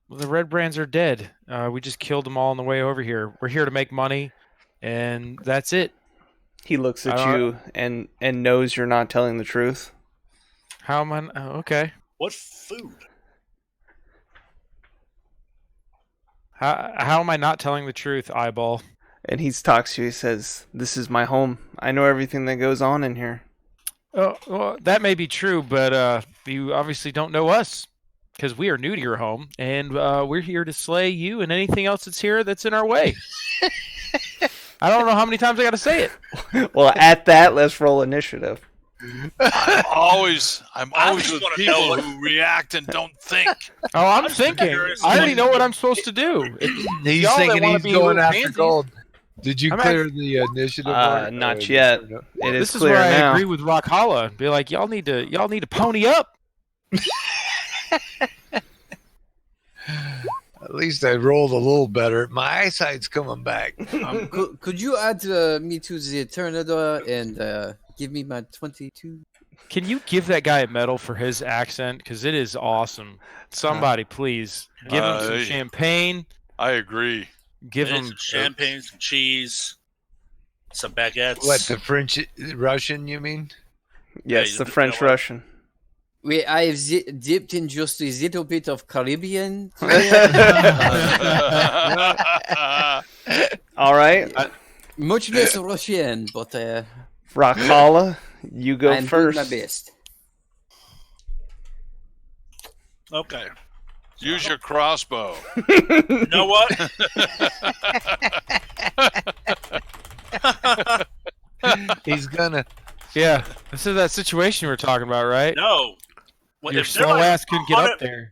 Well, the Red Brands are dead. We just killed them all on the way over here. We're here to make money and that's it. He looks at I don't- you and knows you're not telling the truth. How am I? Oh, okay. What food? How am I not telling the truth, eyeball? And he talks to you. He says, "This is my home. I know everything that goes on in here." Oh, well, that may be true, but you obviously don't know us because we are new to your home, and we're here to slay you and anything else that's here that's in our way. I don't know how many times I got to say it. Well, at that, let's roll initiative. I'm always just with wanna know people what- who react and don't think. Oh, I'm just thinking. curious I already what- know what I'm supposed to do. He's y'all that thinking wanna he's be going little after pansies. gold. Did you I'm clear the initiative? Not yet. It is This is clear where I now. agree with Rockhala. Be like, y'all need to pony up. At least I rolled a little better. My eyesight's coming back. Could you add me to the Tornado and give me my 22? Can you give that guy a medal for his accent? Because it is awesome. Somebody, please give him some Hey. champagne. I agree. Give Maybe him some champagne, some cheese, some baguettes. What, the French Russian? You mean? Yes, you the know French what? Russian. Wait, I have dipped in just a little bit of Caribbean. All right, Much less Russian, but Rockhala, you go I'm first. doing my best. Okay. Use your crossbow. You know what? He's gonna. Yeah, this is that situation we were talking about, right? No. Well, Your if they're slow like ass couldn't get up 100 there.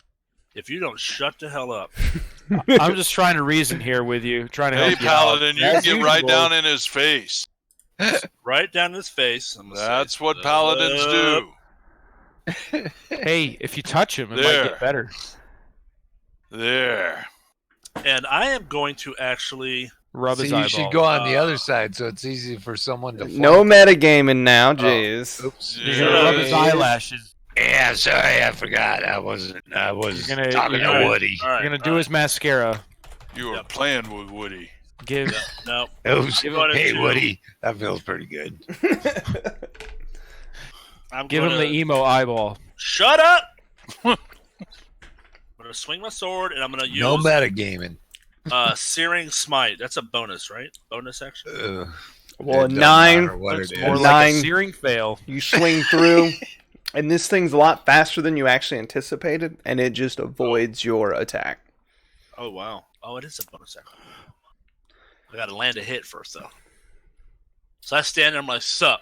If you don't shut the hell up. I'm just trying to reason here with you, trying to Hey, help you Paladin, you out. can As get right usual. down in his face. Right down his face. I'm gonna say, That's what paladins do. Hey, if you touch him, it might There. get better. There. And I am going to actually. Rub So his you eyeball. should go on the other side, so it's easy for someone to. No flank. metagaming now, jeez. Oops. You're gonna rub his Yeah. eyelashes. Yeah, sorry, I forgot. I was You're gonna- talking you're to gonna- Woody. All right, You're gonna do all his mascara. You were Yep. playing with Woody. Give. right. No. Oops. Give him- Hey, Woody, that feels pretty good. I'm Give him gonna- the emo eyeball. Shut up! I'm gonna swing my sword and I'm gonna use No metagaming. Searing Smite. That's a bonus, right? Bonus action. Well, It doesn't 9, matter what Looks it more is. like a Nine. searing fail. you swing through, and this thing's a lot faster than you actually anticipated, and it just avoids your attack. Oh wow. Oh, it is a bonus action. I gotta land a hit first though. So I stand there, I'm like, sup.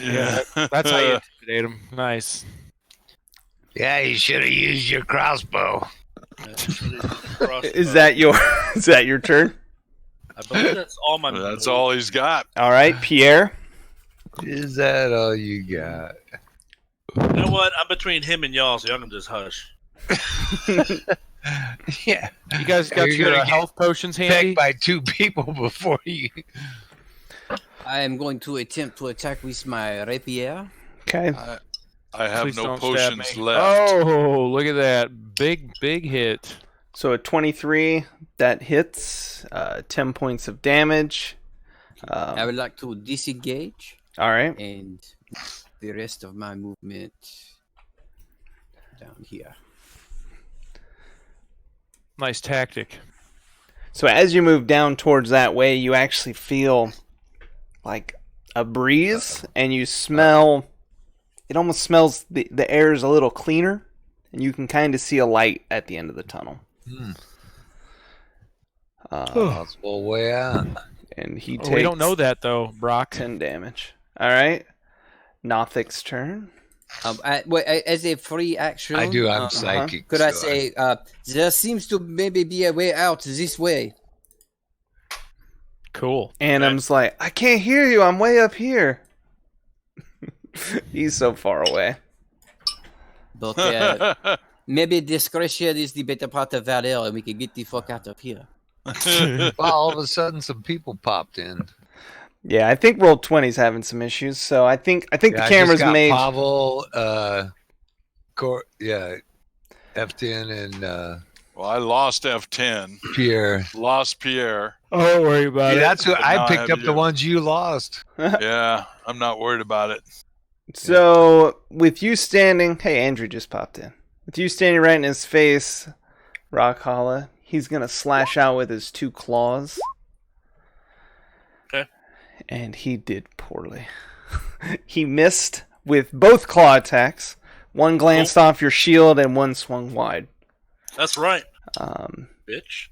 Yeah, that's how you intimidate him. Nice. Yeah, you should have used your crossbow. Is that your turn? I believe that's all my That's all he's got. All right, Pierre. Is that all you got? You know what? I'm between him and y'all, so y'all can just hush. Yeah. You guys got You're your gonna get health potions handy? Pegged by two people before you. I am going to attempt to attack with my rapier. Okay. I have Please no don't stab potions me. left. Oh, look at that. Big hit. So a 23 that hits, 10 points of damage. I would like to disengage All right. and the rest of my movement down here. Nice tactic. So as you move down towards that way, you actually feel like a breeze, and you smell. It almost smells. The air is a little cleaner, and you can kind of see a light at the end of the tunnel. Possible way out. And he Oh, takes we don't know that though, Brock. 10 damage. All right. Nothic's turn. As a free action, I do. I'm psychic. could I so say there seems to maybe be a way out this way? Cool. Anim's like, I can't hear you. I'm way up here. He's so far away. But maybe discretion is the better part of valor, and we can get the fuck out of here. well, all of a sudden, some people popped in. Yeah, I think Roll20's having some issues. So I think the camera's made. Pavel, F10 and Well, I lost F10. Pierre. Lost Pierre. Oh, don't worry about Yeah, it. that's what But now I I picked have up the you. ones you lost. Yeah, I'm not worried about it. So, with you standing... Hey, Andrew just popped in. With you standing right in his face, Rockholla, he's going to slash out with his 2 claws. Okay. And he did poorly. He missed with both claw attacks. One glanced off your shield and one swung wide. That's right, Um, bitch.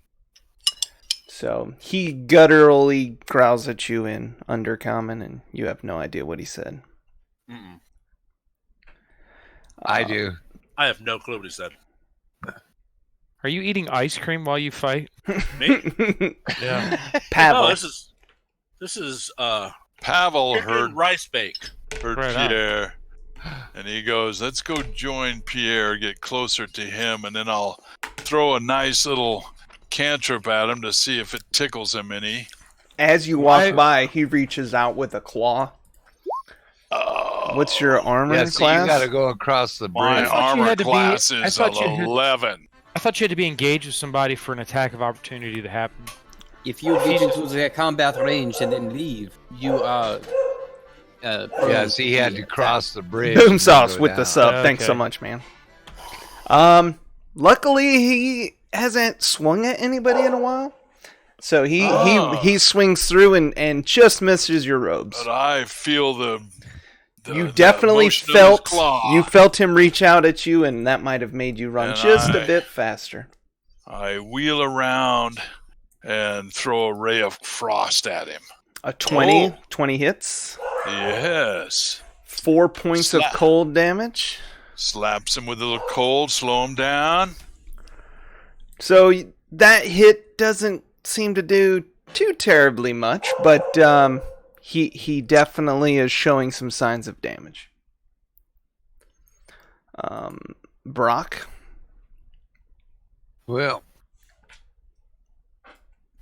so he gutturally growls at you in Undercommon, and you have no idea what he said. Mm-mm. I do. I have no clue what he said. Are you eating ice cream while you fight? Me? Yeah. Pavel. No, this is Pavel chicken heard rice bake. Right on. Pierre, and he goes, "Let's go join Pierre, get closer to him, and then I'll throw a nice little cantrip at him to see if it tickles him any." As you walk by, he reaches out with a claw. What's your armor Yeah, so class? you got to go across the My bridge. thought you armor had to be- class I is thought you had- 11. I thought you had to be engaged with somebody for an attack of opportunity to happen. If you get into the combat range and then leave, you are. Yeah, so he had to cross the bridge. Boom and sauce go with the down. sub. Thanks so Okay. much, man. Luckily he hasn't swung at anybody in a while, so he swings through and just misses your robes. But I feel the You definitely motion of his felt claw. him reach out at you, and that might have made you run And just a I- bit faster. I wheel around and throw a ray of frost at him. A 20, Oh. 20 hits, Yes. 4 points of Slap. cold damage. Slaps him with a little cold, slow him down. So that hit doesn't seem to do too terribly much, but he definitely is showing some signs of damage. Brock. Well,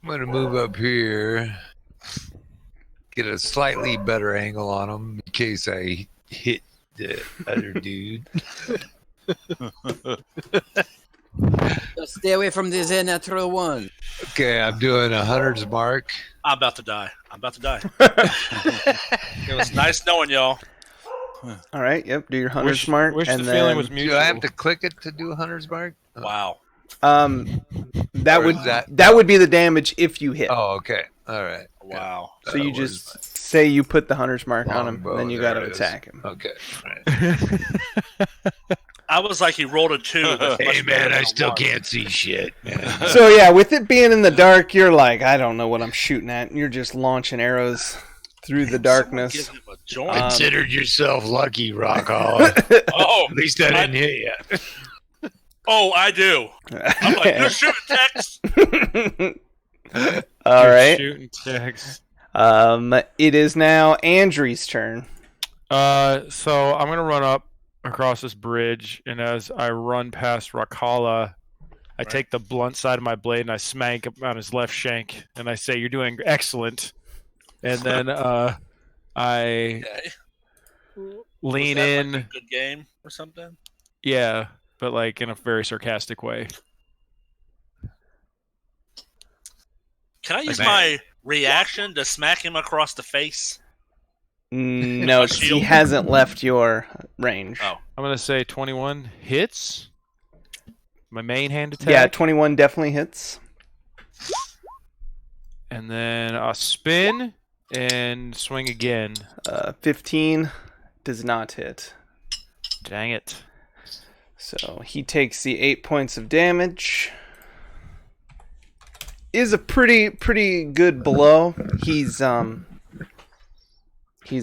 I'm going to move up here, get a slightly better angle on him in case I hit the other dude. Just stay away from this natural one. Okay, I'm doing a hunter's mark. I'm about to die. It was nice knowing y'all. All right, yep. Do your hunter's Wish, mark, wish and the then feeling was mutual. Do I have to click it to do a hunter's mark? Wow. that Or would is that- that would be the damage if you hit. Oh, okay. All right. Wow. So you where's just say you put the hunter's mark on him, Longbow, then you there got to it is. attack him. Okay. Right. I was like, he rolled a 2. That's Hey, much better man, than I a still 1. can't see shit, man. So yeah, with it being in the dark, you're like, I don't know what I'm shooting at. And you're just launching arrows through the Give darkness. him a joint. Considered yourself lucky, Rockhollow. Oh, At least I didn't hit you. I do. I'm like, you're shooting Tex. All right. Shooting text. It is now Andrew's turn. So I'm gonna run up across this bridge, and as I run past Rakala, I take the blunt side of my blade and I smack him on his left shank, and I say, "You're doing excellent." And then I Okay. lean Was that in, like a good game or something? yeah, but like in a very sarcastic way. Can I use man. my reaction to smack him across the face? No, My 'cause he shield. hasn't left your range. Oh. I'm gonna say 21 hits. My main hand attack. Yeah, 21 definitely hits. And then I'll spin and swing again. 15 does not hit. Dang it. So he takes the 8 points of damage. Is a pretty good blow. He's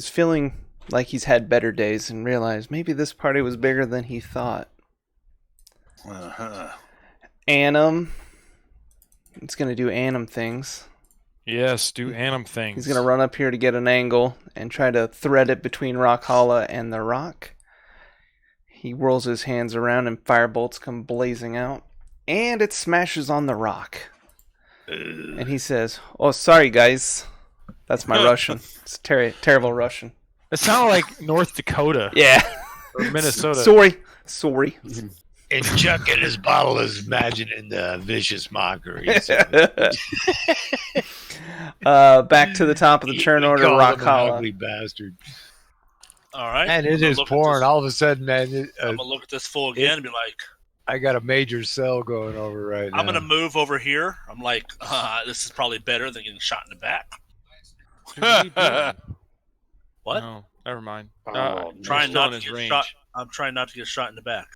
feeling like he's had better days and realized maybe this party was bigger than he thought. Uh-huh. Annam. It's gonna do Annam things. Yes, do anim things. He's gonna run up here to get an angle and try to thread it between Rockholla and the rock. He whirls his hands around and firebolts come blazing out. And it smashes on the rock. And he says, "Oh, sorry, guys. That's my Russian. It's terrible Russian." It sounded like North Dakota Yeah. or Minnesota. Sorry. And Chuck in his bottle is imagining the vicious mockery. So Back to the top of the turn he order, called him an Rockala. ugly bastard. All right. And it is pouring. All of a sudden, man, I'm gonna look at this fool again and be like, I got a major cell going over right now. I'm gonna move over here. I'm like, this is probably better than getting shot in the back. What are you doing? What? No, never mind. I'm trying not to get shot. I'm trying not to get shot in the back.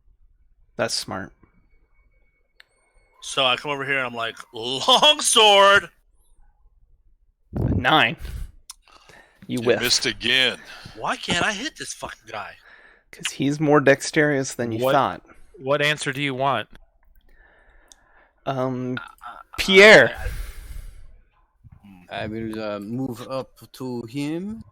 That's smart. So I come over here and I'm like, long sword. 9. You whiff. Missed again. Why can't I hit this fucking guy? Because he's more dexterous than you thought. What answer do you want? Pierre. I will move up to him.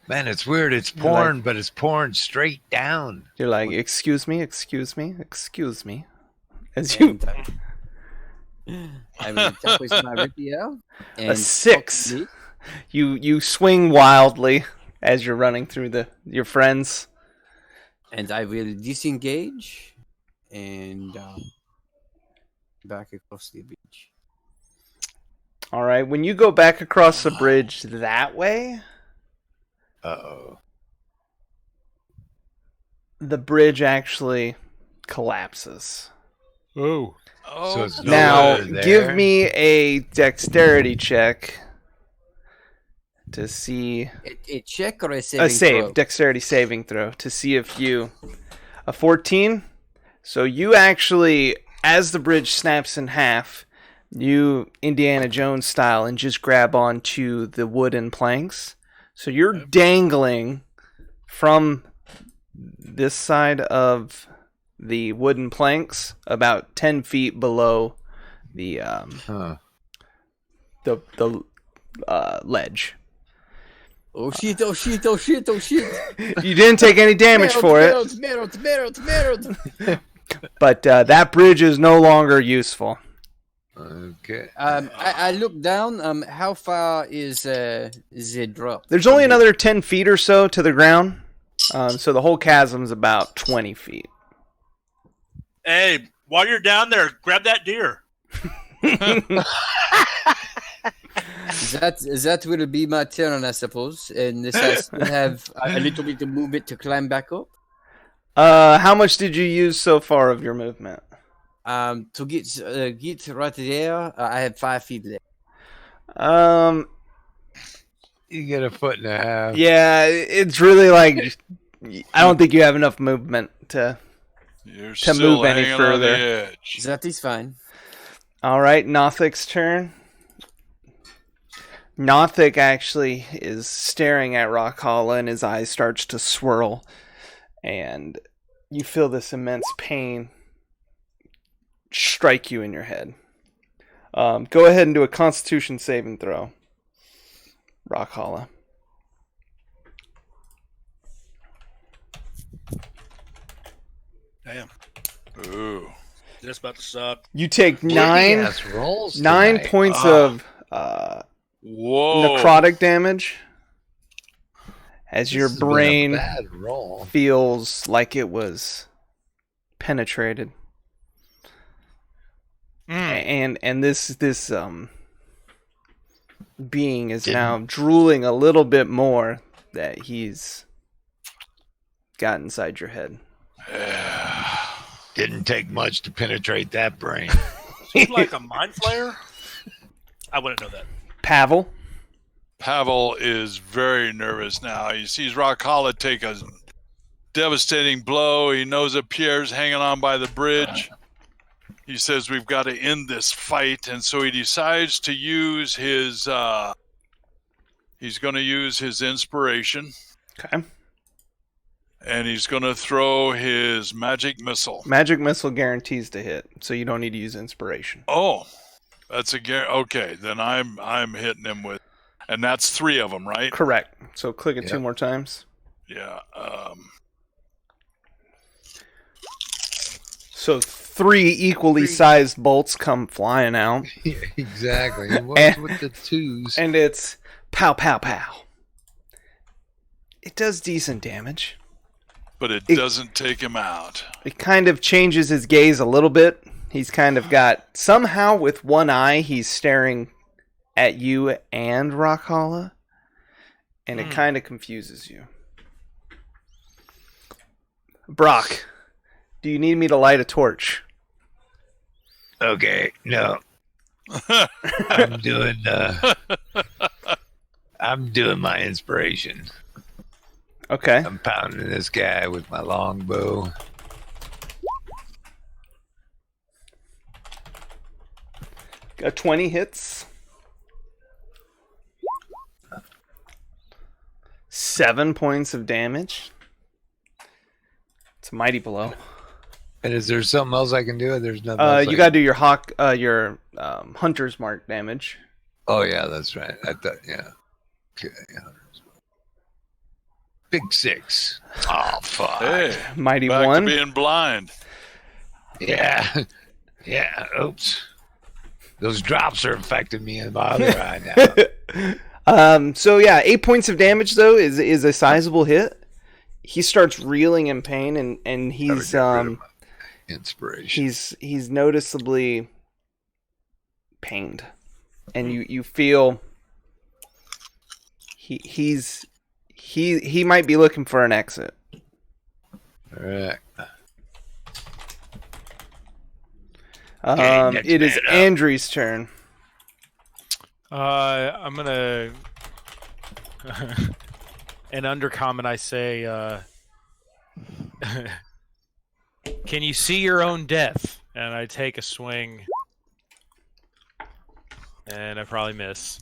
Man, it's weird. It's You're pouring, but it's pouring straight down. You're like, excuse me, excuse me, excuse me. As you I will tap with my rapier. And a 6. You swing wildly as you're running through your friends. And I will disengage and back across the beach. All right, when you go back across the bridge that way, Uh-oh. the bridge actually collapses. Oh. So it's Now, there. give me a dexterity check to see A check or a saving a save, throw? dexterity saving throw to see if you a 14. So you actually, as the bridge snaps in half, you Indiana Jones style and just grab onto the wooden planks. So you're dangling from this side of the wooden planks about 10 feet below the ledge. Oh shit, oh shit, oh shit, oh shit. You didn't take any damage for it, Merit. but that bridge is no longer useful. Okay. I look down. How far is the drop? There's only another 10 feet or so to the ground, so the whole chasm's about 20 feet. Hey, while you're down there, grab that deer. That will be my turn, I suppose. And this has to have a little bit of movement to climb back up. How much did you use so far of your movement? To get right there, I have 5 feet left. You get a foot and a half. Yeah, it's really like I don't think you have enough movement to move any further. That is fine. All right, Nothic's turn. Nothic actually is staring at Rockhala, and his eyes starts to swirl, and you feel this immense pain strike you in your head. Go ahead and do a Constitution saving throw, Rockhala. Damn. Ooh. That's about to suck. You take nine rolls points of Whoa. necrotic damage as your This has been a brain bad roll. feels like it was penetrated. And this being is now drooling a little bit more that he's got inside your head. Didn't take much to penetrate that brain. Seems like a mind flayer. I wouldn't know that. Pavel. Pavel is very nervous now. He sees Rockhala take a devastating blow. He knows that Pierre's hanging on by the bridge. He says, we've got to end this fight. And so he decides to use his, he's going to use his inspiration. Okay. And he's going to throw his magic missile. Magic missile guarantees to hit, so you don't need to use inspiration. Oh, that's okay. Then I'm hitting him with, and that's 3 of them, right? Correct. So click it 2 more times. Yeah. So 3 equally sized bolts come flying out, Yeah, exactly. And what's with the twos? and it's pow, pow, pow. It does decent damage. but it doesn't take him out. It kind of changes his gaze a little bit. He's kind of got, somehow with one eye, he's staring at you and Rockholla, and it kind of confuses you. Brock, do you need me to light a torch? Okay, no. I'm doing my inspiration. Okay. I'm pounding this guy with my longbow. A 20 hits. 7 points of damage. It's a mighty blow. And is there something else I can do? There's nothing else. You gotta do your hunter's mark damage. Oh yeah, that's right. I thought, yeah. Okay. Big 6. Oh fuck. Hey, Mighty back 1. to being blind. Yeah. Yeah. Oops. Those drops are affecting me in my other eye now. So yeah, 8 points of damage though is a sizable hit. He starts reeling in pain, and he's Inspiration. he's noticeably pained, and you feel he might be looking for an exit. All right. It is Andrew's turn. I'm gonna in undercommon I say can you see your own death? And I take a swing and I probably miss.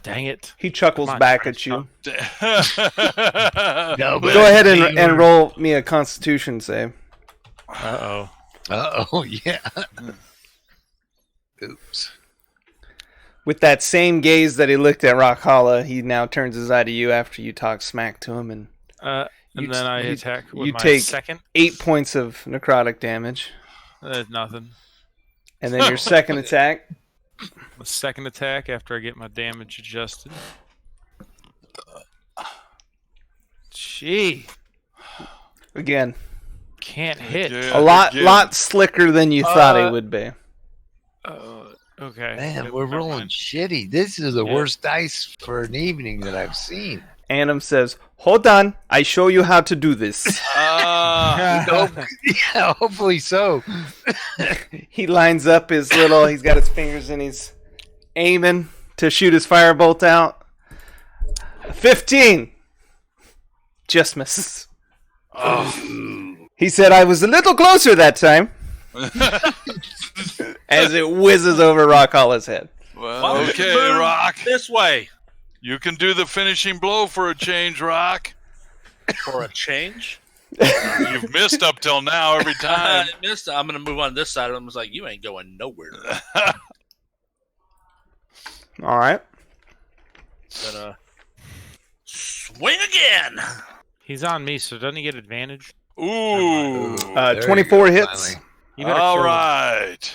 Dang it. He chuckles Come on, back French at you. No, but Go ahead and roll me a Constitution save. Uh-oh. Oh yeah. Oops. With that same gaze that he looked at Rockholla, he now turns his eye to you after you talk smack to him, and And then I attack with you my take second. 8 points of necrotic damage, Nothing. and then your second attack. The second attack after I get my damage adjusted. Gee, Again, can't hit. Yeah, a lot again. lot slicker than you thought it would be. Okay. Man, we're Never rolling mind. shitty. This is the Yeah. worst dice for an evening that I've seen. Annam says, "Hold on, I show you how to do this." Yeah, hopefully so. He lines up his little. He's got his fingers and he's aiming to shoot his firebolt out. 15, just misses. He said, "I was a little closer that time." As it whizzes over Rockholla's head. Well, okay, Move Rock. this way You can do the finishing blow for a change, Rock. for a change. You've missed up till now every time. I'm gonna move on this side. I was like, you ain't going nowhere. All right. Gonna swing again. He's on me, so doesn't he get advantage? Ooh. There you 24 go, hits. finally. You better All kill him. right.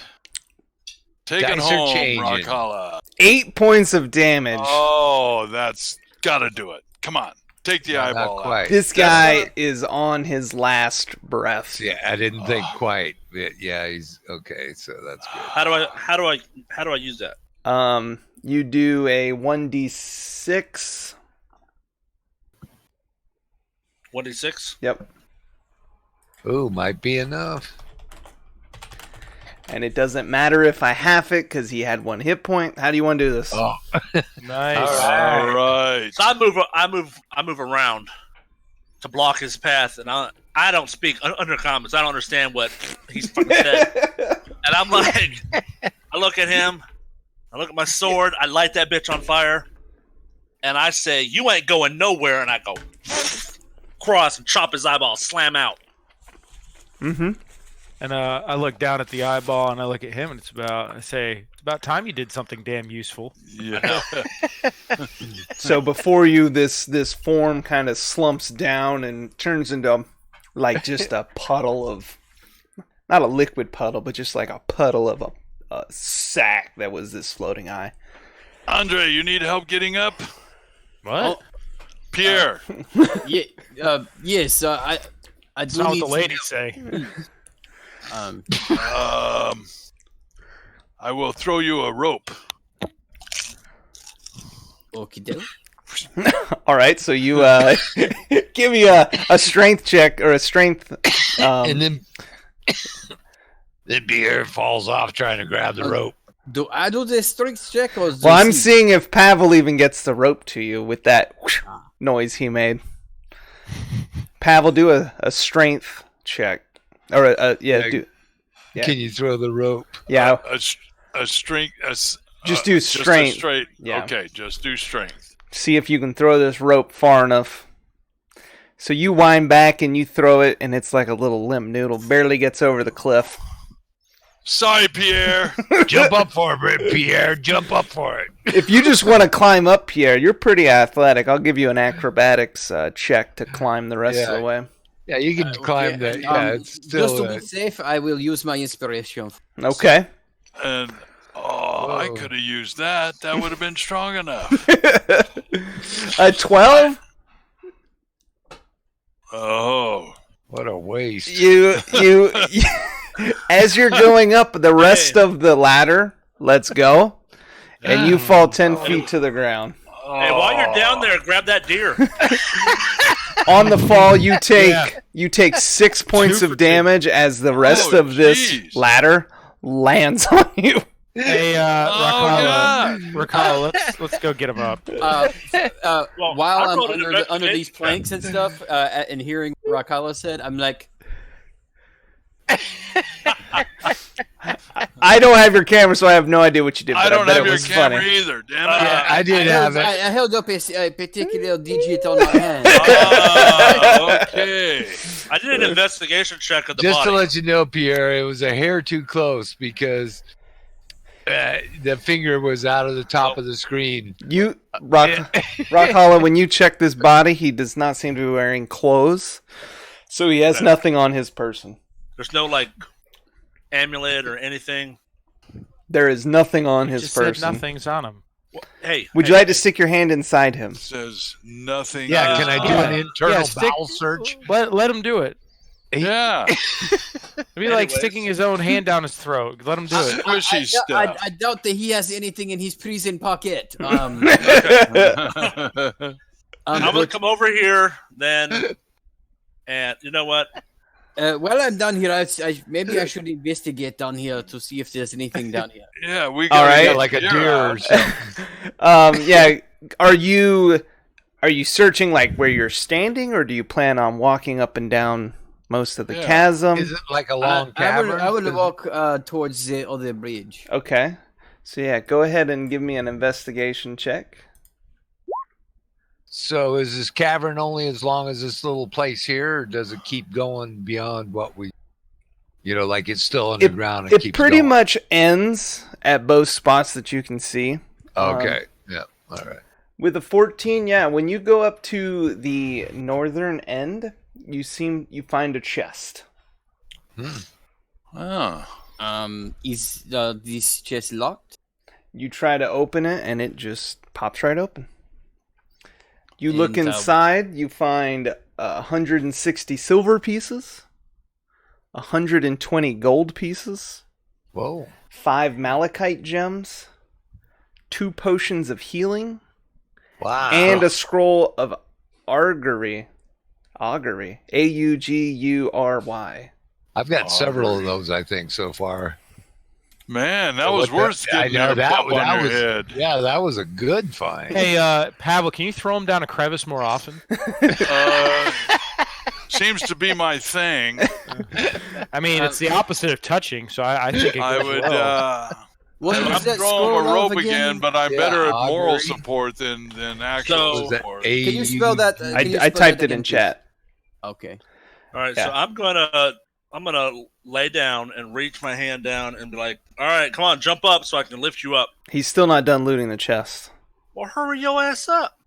Take it Dice are home, changing. Rockholla. 8 points of damage. Oh, that's gotta do it. Come on. Take the Not eyeball out. quite. This guy is on his last breath. Yeah, I didn't think quite. But yeah, he's okay. So that's good. How do I use that? You do a 1d6. 1d6. Yep. Ooh, might be enough. And it doesn't matter if I half it because he had 1 hit point. How do you want to do this? Oh, Nice. All right. So I move around to block his path, and I don't speak under comments. I don't understand what he's fucking said. And I'm like, I look at him, I look at my sword, I light that bitch on fire, and I say, "You ain't going nowhere." And I go cross and chop his eyeball, slam out. Mm-hmm. And I look down at the eyeball and I look at him and I say, it's about time you did something damn useful. Yeah. So before you, this form kind of slumps down and turns into like just a puddle of, not a liquid puddle, but just like a puddle of a sack that was this floating eye. Andre, you need help getting up? What? Pierre. Yes. I That's do not what need the some ladies say. I will throw you a rope. Okie doke. All right, so you give me a strength check or a strength. And then Pierre falls off trying to grab the rope. Do I do the strength check or? Well, I'm seeing if Pavel even gets the rope to you with that noise he made. Pavel, do a strength check, or do. Yeah. Can you throw the rope? Yeah, A strength. just do strength. Just a straight. Yeah. Okay, just do strength. See if you can throw this rope far enough. So you wind back and you throw it, and it's like a little limp noodle. Barely gets over the cliff. Sorry, Pierre. Jump up for it, Pierre. Jump up for it. If you just want to climb up, Pierre, you're pretty athletic. I'll give you an acrobatics check to climb the rest of the way. Yeah, you can climb that. Yeah, it's still. Just to be safe, I will use my inspiration. Okay. And I could have used that. That would have been strong enough. A 12? Oh. What a waste. You as you're going up the rest of the ladder, let's go, and you fall 10 feet to the ground. Hey, while you're down there, grab that deer. On the fall, you take 6 points of damage as the rest of this ladder lands on you. Hey, Rakala, let's go get him up. While I'm under these planks and stuff, and hearing Rakala said, I'm like, I don't have your camera, so I have no idea what you did. But I don't bet have it your was camera funny. either. Damn it. I did have it. I held up a particular digit on my hand. Okay. I did an investigation check of the Just body. to let you know, Pierre, it was a hair too close because the finger was out of the top of the screen. Rock Hollow, when you check this body, he does not seem to be wearing clothes, so he has nothing on his person. There's no like amulet or anything. There is nothing on his Just person. said nothing's on him. Hey, Would you like to stick your hand inside him? Says nothing. Yeah, can I do an internal stick- bowel search? Let him do it. Yeah. It'd be like sticking his own hand down his throat. Let him do it. Squishy stuff. I doubt that he has anything in his prison pocket. I'm gonna come over here then, and you know what? While I'm down here, maybe I should investigate down here to see if there's anything down here. Yeah, we All got right. Like a deer or something. Yeah. Are you searching like where you're standing, or do you plan on walking up and down most of the chasm? Is it like a long I cavern? will walk towards the other bridge. Okay. So yeah, go ahead and give me an investigation check. So is this cavern only as long as this little place here, or does it keep going beyond what we, like it's still underground and It keeps pretty going? much ends at both spots that you can see. Okay. Yeah. All right. With a 14, yeah, when you go up to the northern end, you find a chest. Oh. Is this chest locked? You try to open it, and it just pops right open. You look And, inside, you find 160 silver pieces, 120 gold pieces, Whoa. 5 malachite gems, 2 potions of healing, Wow. and a scroll of augury. Augury. Augury. I've got several of those, I think, so far. Man, that was worth getting your butt on your head. Yeah, that was a good find. Hey, Pavel, can you throw him down a crevice more often? Seems to be my thing. I mean, it's the opposite of touching, so I think it I goes would. well. What I'm was that throwing scroll a rope of again, but I'm Yeah, better at moral augury. support than actual So- Was that support. Can you spell that? Can you I spell typed that it in again, chat. please? Okay. All right, Yeah. so I'm gonna lay down and reach my hand down and be like, "All right, come on, jump up so I can lift you up." He's still not done looting the chest. Well, hurry your ass up,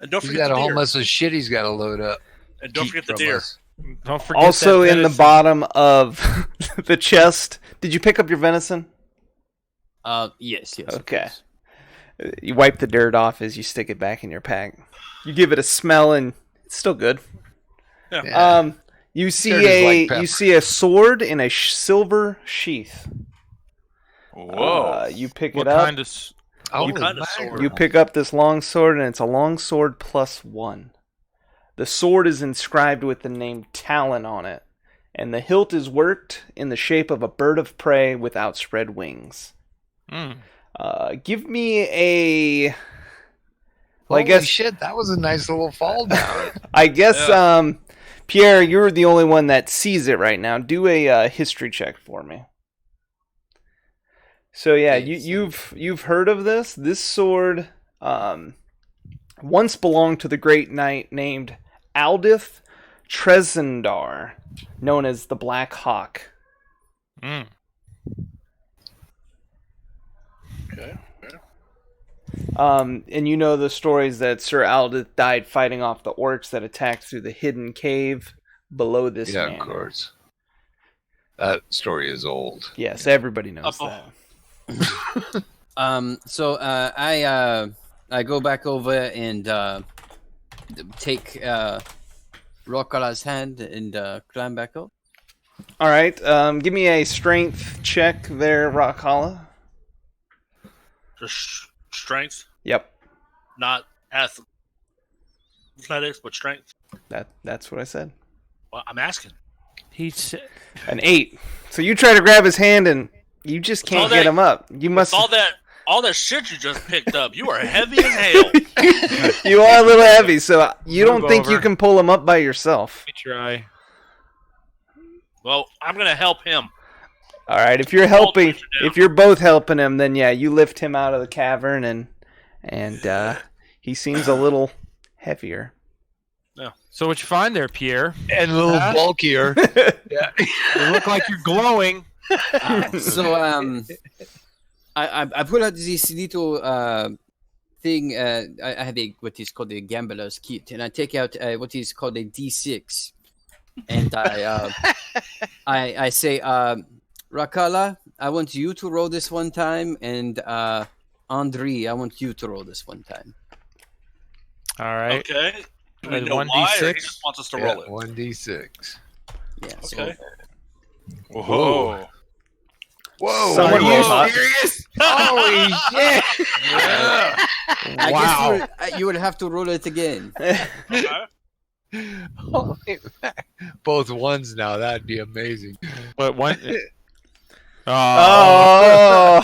and don't He's forget got the a whole deer. mess of shit he's got to load up. And don't Keep forget the from deer. us. Don't forget Also that in the venison. bottom of the chest. Did you pick up your venison? Yes. of Okay. course. You wipe the dirt off as you stick it back in your pack. You give it a smell, and it's still good. Yeah. You see Dirt is like pepper. you see a sword in a silver sheath. Whoa. You pick What it up. kind of? Holy kind of mackerel. sword? You pick up this long sword, and it's a long sword +1. The sword is inscribed with the name Talon on it, and the hilt is worked in the shape of a bird of prey with outspread wings. Give me a. Well, I Holy guess shit, that was a nice little fall down. I guess Pierre, you're the only one that sees it right now. Do a history check for me. So yeah, Okay, you've heard of this. This sword once belonged to the great knight named Aldith Tresendar, known as the Black Hawk. Okay. And you know the stories that Sir Aldith died fighting off the orcs that attacked through the hidden cave below this Yeah, manor. of course. That story is old. Yes, everybody knows Uh-oh. that. So I go back over and take Rokala's hand and climb back up. All right, give me a strength check there, Rockhala. Just strength, Yep, not athletics, but strength. that's what I said. Well, I'm asking. He's An 8. So you try to grab his hand and you just can't all get that- him up. You must. All that shit you just picked up, you are heavy as hell. You are a little heavy, so you don't Move think you over. can pull him up by yourself. try. Well, I'm gonna help him. All right, if you're helping, if you're both helping him, then yeah, you lift him out of the cavern and he seems a little heavier. So what you find there, Pierre? And a little bulkier. Yeah. You look like you're glowing. So I pull out this little thing. I have what is called a gambler's kit, and I take out what is called a D6, and I say, Rakala, I want you to roll this one time, and Andre, I want you to roll this one time. All right. Okay. Do we With know 1d6? why, or he just wants us to Yeah, roll it? 1d6. Yeah. Okay. Whoa. Whoa, Someone are rolled you hot. serious? Holy shit! Yeah. I Wow. guess you would have to roll it again. Okay. Holy mac. Both ones now, that'd be amazing. But one. Oh,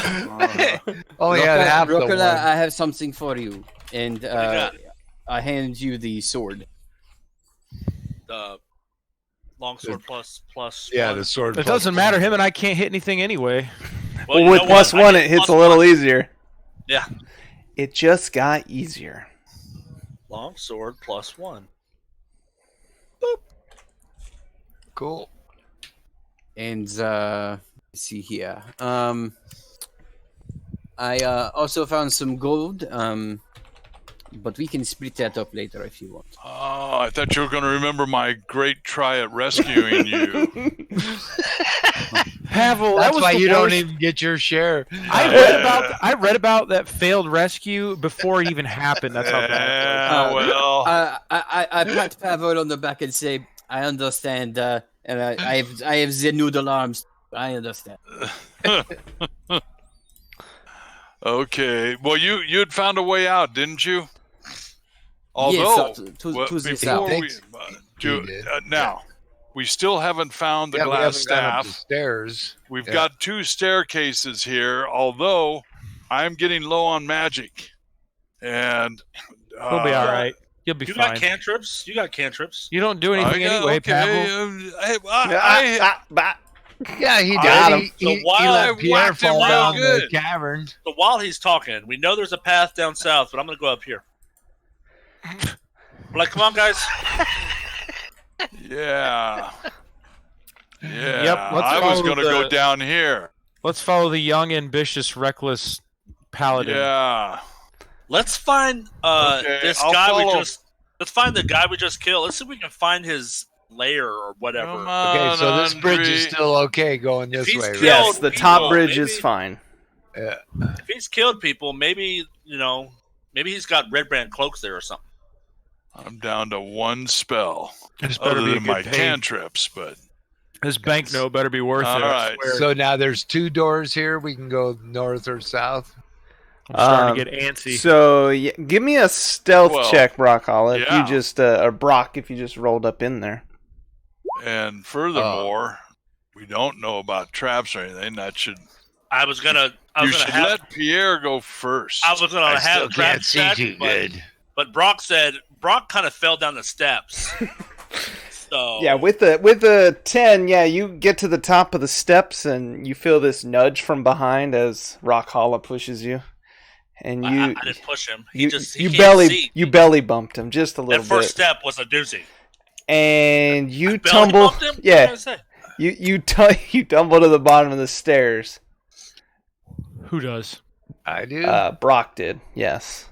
Only had half the Rokala, one. I have something for you, and got? I hand you the sword. The longsword plus. Yeah, one. the sword. It plus doesn't matter. Him and I can't hit anything anyway. well, you with know +1, what? I it get hits a +1. little easier. Yeah. It just got easier. Longsword +1. Cool. And let's see here. I also found some gold. But we can split that up later if you want. Oh, I thought you were going to remember my great try at rescuing you. Pavel, that That's was why the you don't worst. even get your share. I read about that failed rescue before it even happened. That's how bad it was. Yeah, well, I pat Pavel on the back and say, I understand, and I have the noodle arms. I understand. okay. Well, you'd found a way out, didn't you? Although, yes, to the before south. we, now, we still haven't found the Yeah, we glass haven't gone up the staff. stairs. We've Yeah. got 2 staircases here, although I'm getting low on magic. And We'll be all right. You'll be You fine. got cantrips. You got cantrips. You don't do anything anyway, Pavel. Yeah, he did. Got him. He So while let I Pierre whacked him fall real down the good. cavern. So while he's talking, we know there's a path down south, but I'm gonna go up here. Like, come on, guys. Yeah. Yeah. Yep, let's I was follow going to go down here. Let's follow the young, ambitious, reckless paladin. Yeah. Let's find Okay, this I'll guy follow. Let's find the guy we just killed. Let's see if we can find his lair or whatever. Come Okay, on, so this bridge is Andre. still okay going this he's way, right? killed- Yes, the top people, bridge is maybe- fine. If he's killed people, maybe maybe he's got red brand cloaks there or something. I'm down to one spell. This better Other be a than my good pay. cantrips, but This banknote better be worth all it. I right. swear. So now there's 2 doors here. We can go north or south. I'm starting to get antsy. So yeah, give me a stealth Well, check, Brockall. If yeah. you just or Brock, if you just rolled up in there. and furthermore, we don't know about traps or anything. That should I was gonna let Pierre go first. I was gonna I have still a trap can't see check, too but, good. but Brock kind of fell down the steps. So Yeah, with the 10, yeah, you get to the top of the steps and you feel this nudge from behind as Rockholla pushes you, and I you didn't push him. you He can't see. belly bumped him just a little That first bit, step was a doozy. and you Belly tumble. bumped him? What can Yeah, I say? you tumble to the bottom of the stairs. Who does? I do. Brock did, yes.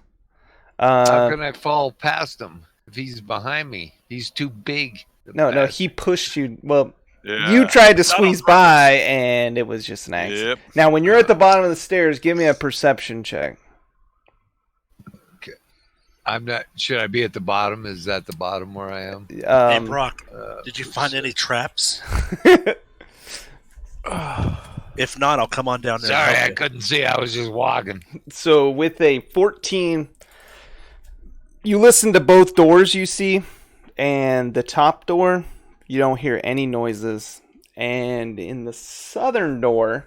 How can I fall past him if he's behind me? He's too big. to No, pass. he pushed you. Well, Yeah. you tried to Not on squeeze purpose. by, and it was just an accident. Yep. Now, when you're at the bottom of the stairs, give me a perception check. I'm not. Should I be at the bottom? Is that the bottom where I am? Hey Brock, Uh, did you find any traps? If not, I'll come on down there. and Sorry, help I you. couldn't see. I was just walking. So with a 14, you listen to both doors you see, and the top door, you don't hear any noises. And in the southern door,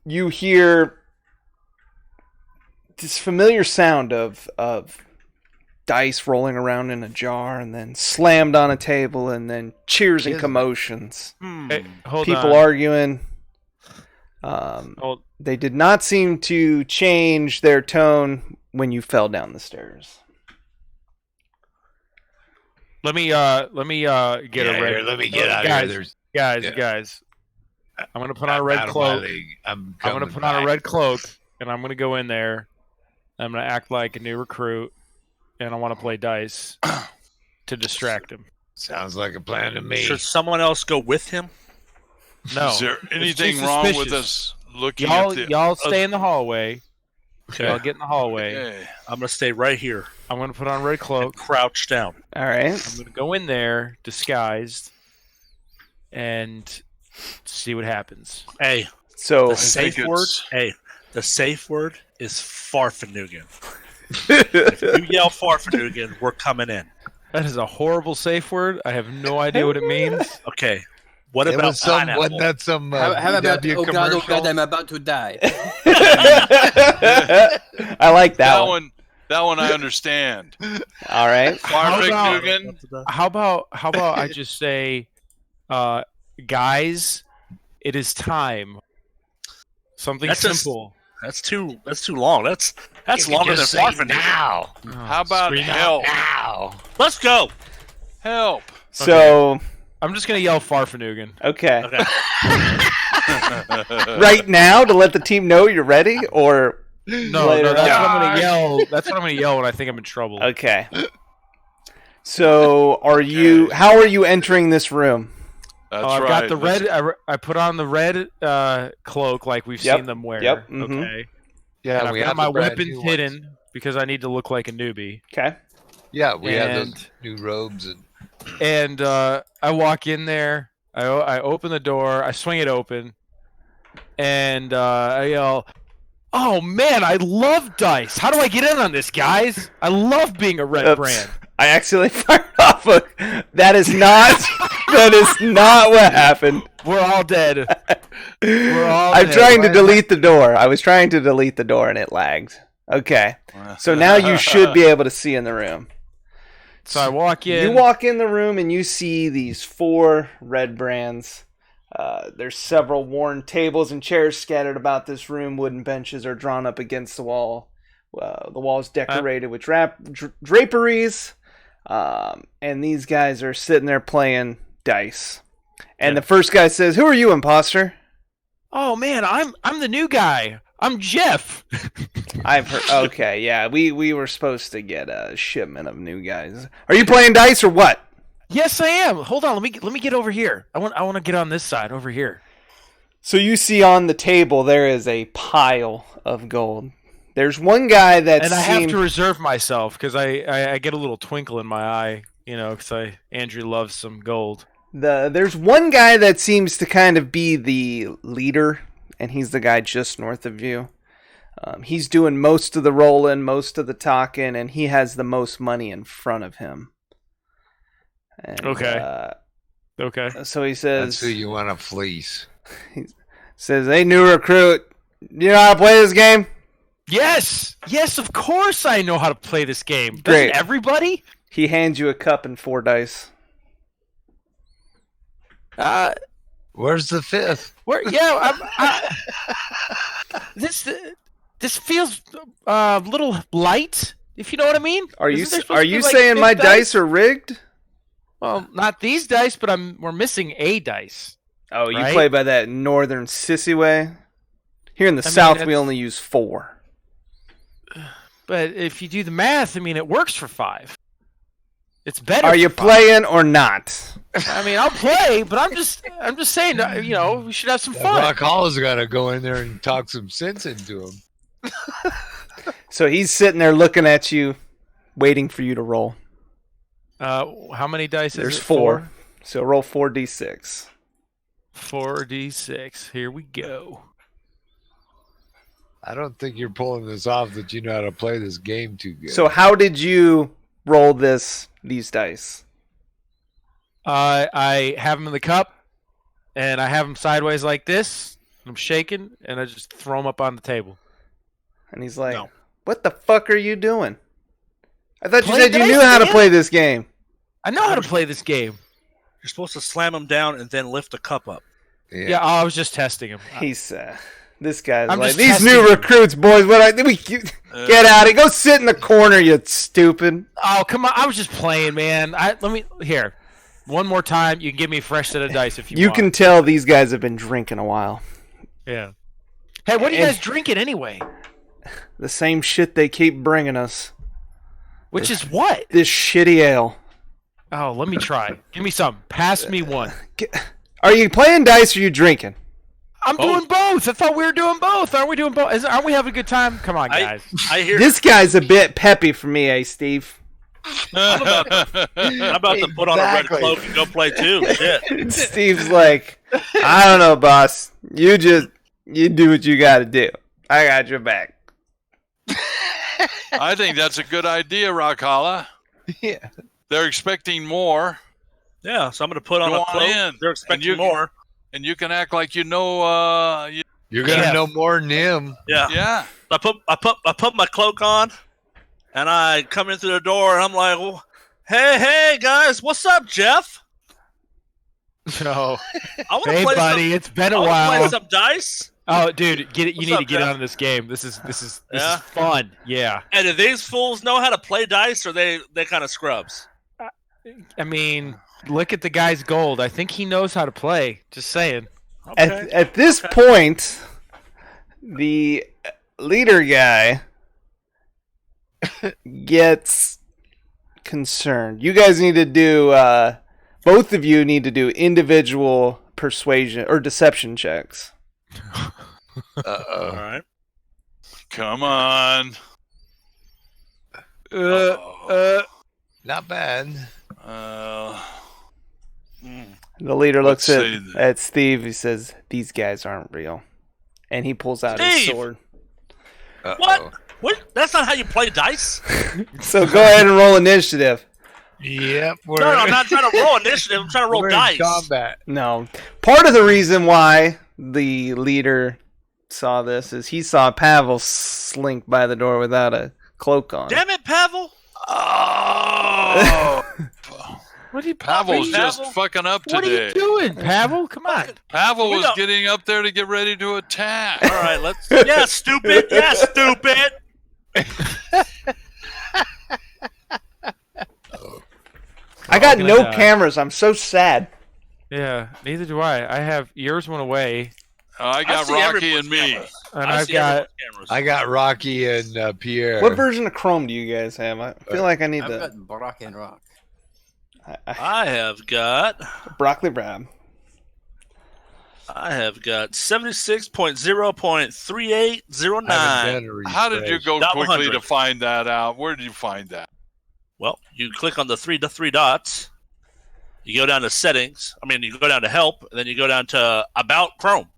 you hear this familiar sound of dice rolling around in a jar and then slammed on a table and then cheers and Kismet. commotions. Hey, hold People on. arguing. Hold- They did not seem to change their tone when you fell down the stairs. Let me get a Yeah, red. here, let me get out guys, of here. There's guys, Yeah. guys. I'm gonna put on a red out of my cloak. league. I'm I'm gonna coming put on a back. red cloak, and I'm gonna go in there. I'm gonna act like a new recruit, and I want to play dice to distract him. Sounds like a plan to me. Should someone else go with him? No, Is there too anything wrong with suspicious. us looking y'all at the? y'all stay in the hallway. Okay. Y'all get in the hallway. Okay. I'm gonna stay right here, I'm gonna put on a red cloak. crouch down. All right. I'm gonna go in there disguised and see what happens. Hey, So the safe think word. it's- Hey, the safe word is Farfanugan. If you yell Farfanugan, we're coming in. That is a horrible safe word. I have no idea what it means. Okay. What It about was some, pineapple? wasn't that some How about, VW oh god, commercial? I'm about to die. I like that, That one. one. That one I understand. All right. How Farfik about- Dugan. How about I just say, guys, it is time. Something That's just- simple. That's too long. That's You can longer than just say Farfanugan. now. How about Scream out. help? Now. Let's go. Help. So, I'm just gonna yell Farfanugan. okay. Okay. Right now to let the team know you're ready, or No, later that's on? what I'm gonna yell. That's what I'm gonna yell when I think I'm in trouble. Okay. So, are you? How are you entering this room? That's I've right. got the red. I put on the red cloak like we've Yep, seen them wear. yep, mhm. Okay. Yeah, And I've we got have my the brand weapons new ones. hidden because I need to look like a newbie. Okay. Yeah, we have And- those new robes and And I walk in there. I open the door. I swing it open, and I yell, "Oh man, I love dice! How do I get in on this, guys? I love being a red Oops. brand." I accidentally fired off a. That is not. That is not what happened. We're all dead. We're all I'm dead. trying to delete the door. I was trying to delete the door and it lagged. Okay. So now you should be able to see in the room. So I walk in. You walk in the room and you see these 4 red brands. There's several worn tables and chairs scattered about this room. Wooden benches are drawn up against the wall. The wall is decorated with draperies. And these guys are sitting there playing dice. And the first guy says, "Who are you, imposter?" Oh man, I'm the new guy. I'm Jeff. I've heard. Okay, yeah, we were supposed to get a shipment of new guys. Are you playing dice or what? Yes, I am. Hold on. Let me get over here. I want to get on this side over here. So you see on the table there is a pile of gold. There's one guy that And I have to reserve myself because I get a little twinkle in my eye, because Andrew loves some gold. There's one guy that seems to kind of be the leader, and he's the guy just north of you. He's doing most of the rolling, most of the talking, and he has the most money in front of him. And, Okay. Okay. So he says, That's who you want to fleece. he says, "Hey, new recruit, you know how to play this game?" Yes, of course I know how to play this game. Great. Doesn't everybody? He hands you a cup and 4 dice. Where's the fifth? This feels a little light, if you know what I mean. Are you Isn't there supposed are to be, you like, saying fifth my dice are rigged? Well, not these dice, but we're missing a dice. Oh, you Right? play by that northern sissy way? Here in the I mean, south, we that's- only use 4. But if you do the math, I mean, it works for 5. It's better. Are for you 5. playing or not? I mean, I'll play, but I'm just saying, we should have some fun. Rock Hollow's got to go in there and talk some sense into him. So he's sitting there looking at you, waiting for you to roll. How many dice There's is it? 4. So roll 4d6. 4d6. Here we go. I don't think you're pulling this off that you know how to play this game too good. So how did you roll these dice? I have them in the cup, and I have them sideways like this. I'm shaking, and I just throw them up on the table. And he's like, No. "What the fuck are you doing? I thought you Play said you dice, knew how to man. play this game." I know how to play this game. You're supposed to slam them down and then lift the cup up. Yeah, I was just testing him. He's this guy's I'm like, just "These testing new you." recruits, boys. Get out of here. Go sit in the corner, you stupid." Oh, come on. I was just playing, man. Here. One more time. You can give me a fresh set of dice if you You want. can tell these guys have been drinking a while. Yeah. Hey, what are you And- guys drinking anyway? The same shit they keep bringing us. Which is what? This shitty ale. Oh, let me try. Give me some. Pass me one. Are you playing dice or are you drinking? I'm doing both. I thought we were doing both. Aren't we doing both? Aren't we having a good time? Come on, guys. I hear. This guy's a bit peppy for me, eh, Steve? I'm about to put on a red Exactly. cloak and go play too. Shit. Steve's like, "I don't know, boss. You do what you got to do. I got your back." I think that's a good idea, Rockala. Yeah. They're expecting more, Yeah, so I'm gonna put on Go a on cloak. in. They're expecting you- more. and you can act like you know. You're going to Yeah. know more than him. Yeah. Yeah. I put my cloak on, and I come in through the door, and I'm like, well, hey guys, what's up, Jeff? No. I want to Hey, play buddy. It's been a some. I want to play while. some dice. Oh, dude, get it. You What's need up, to get Jeff? on this game. This is Yeah? fun. Yeah. And do these fools know how to play dice, or they kind of scrubs? I mean, look at the guy's gold. I think he knows how to play. Just saying. Okay. At this point, the leader guy gets concerned. You guys need to do, both of you need to do individual persuasion or deception checks. All Uh-oh. right. Come on. Not bad. The leader looks Let's see. at Steve. He says, "These guys aren't real." And he pulls out his Steve! sword. Uh-oh. What? What? That's not how you play dice. So go ahead and roll initiative. Yep. No, I'm not trying to roll initiative. I'm trying to roll we're dice. in combat. No. Part of the reason why the leader saw this is he saw Pavel slink by the door without a cloak on. Damn it, Pavel! Oh, What are you, Pavel's Pavel? just fucking up What are you today. doing, Pavel? Come on. Pavel We was don't- getting up there to get ready to attack. All right, let's. Yeah, stupid. Yeah, stupid. I got gonna no die. cameras. I'm so sad. Yeah, neither do I. I have yours went away, I got see Rocky everyone's and me. cameras. and I I've see got. everyone's cameras. I got Rocky and Pierre. What version of Chrome do you guys have? I feel like I need I've to. got Barack and Rock. I have got. Broccoli Brab. I have got 76.0.3809. Haven't done a How did you refresh. go Not quickly 100. to find that out? Where did you find that? Well, you click on the three dots. You go down to settings. You go down to help, and then you go down to about Chrome.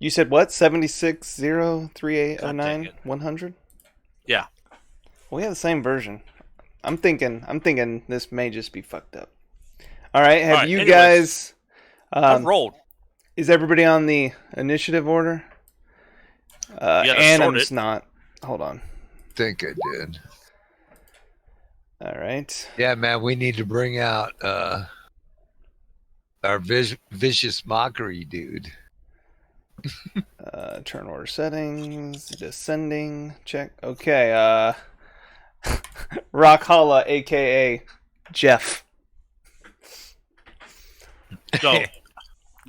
You said what? 76 God 03809 dang it. 100? Yeah. Well, we have the same version. I'm thinking this may just be fucked up. All right, have All right, you anyways. guys? I've rolled. Is everybody on the initiative order? gotta sort Annam's it. not. Hold on. Think I did. All right. Yeah, man, we need to bring out our vicious mockery, dude. Turn order settings. Descending. Check. Okay. Rockholla, aka Jeff. So,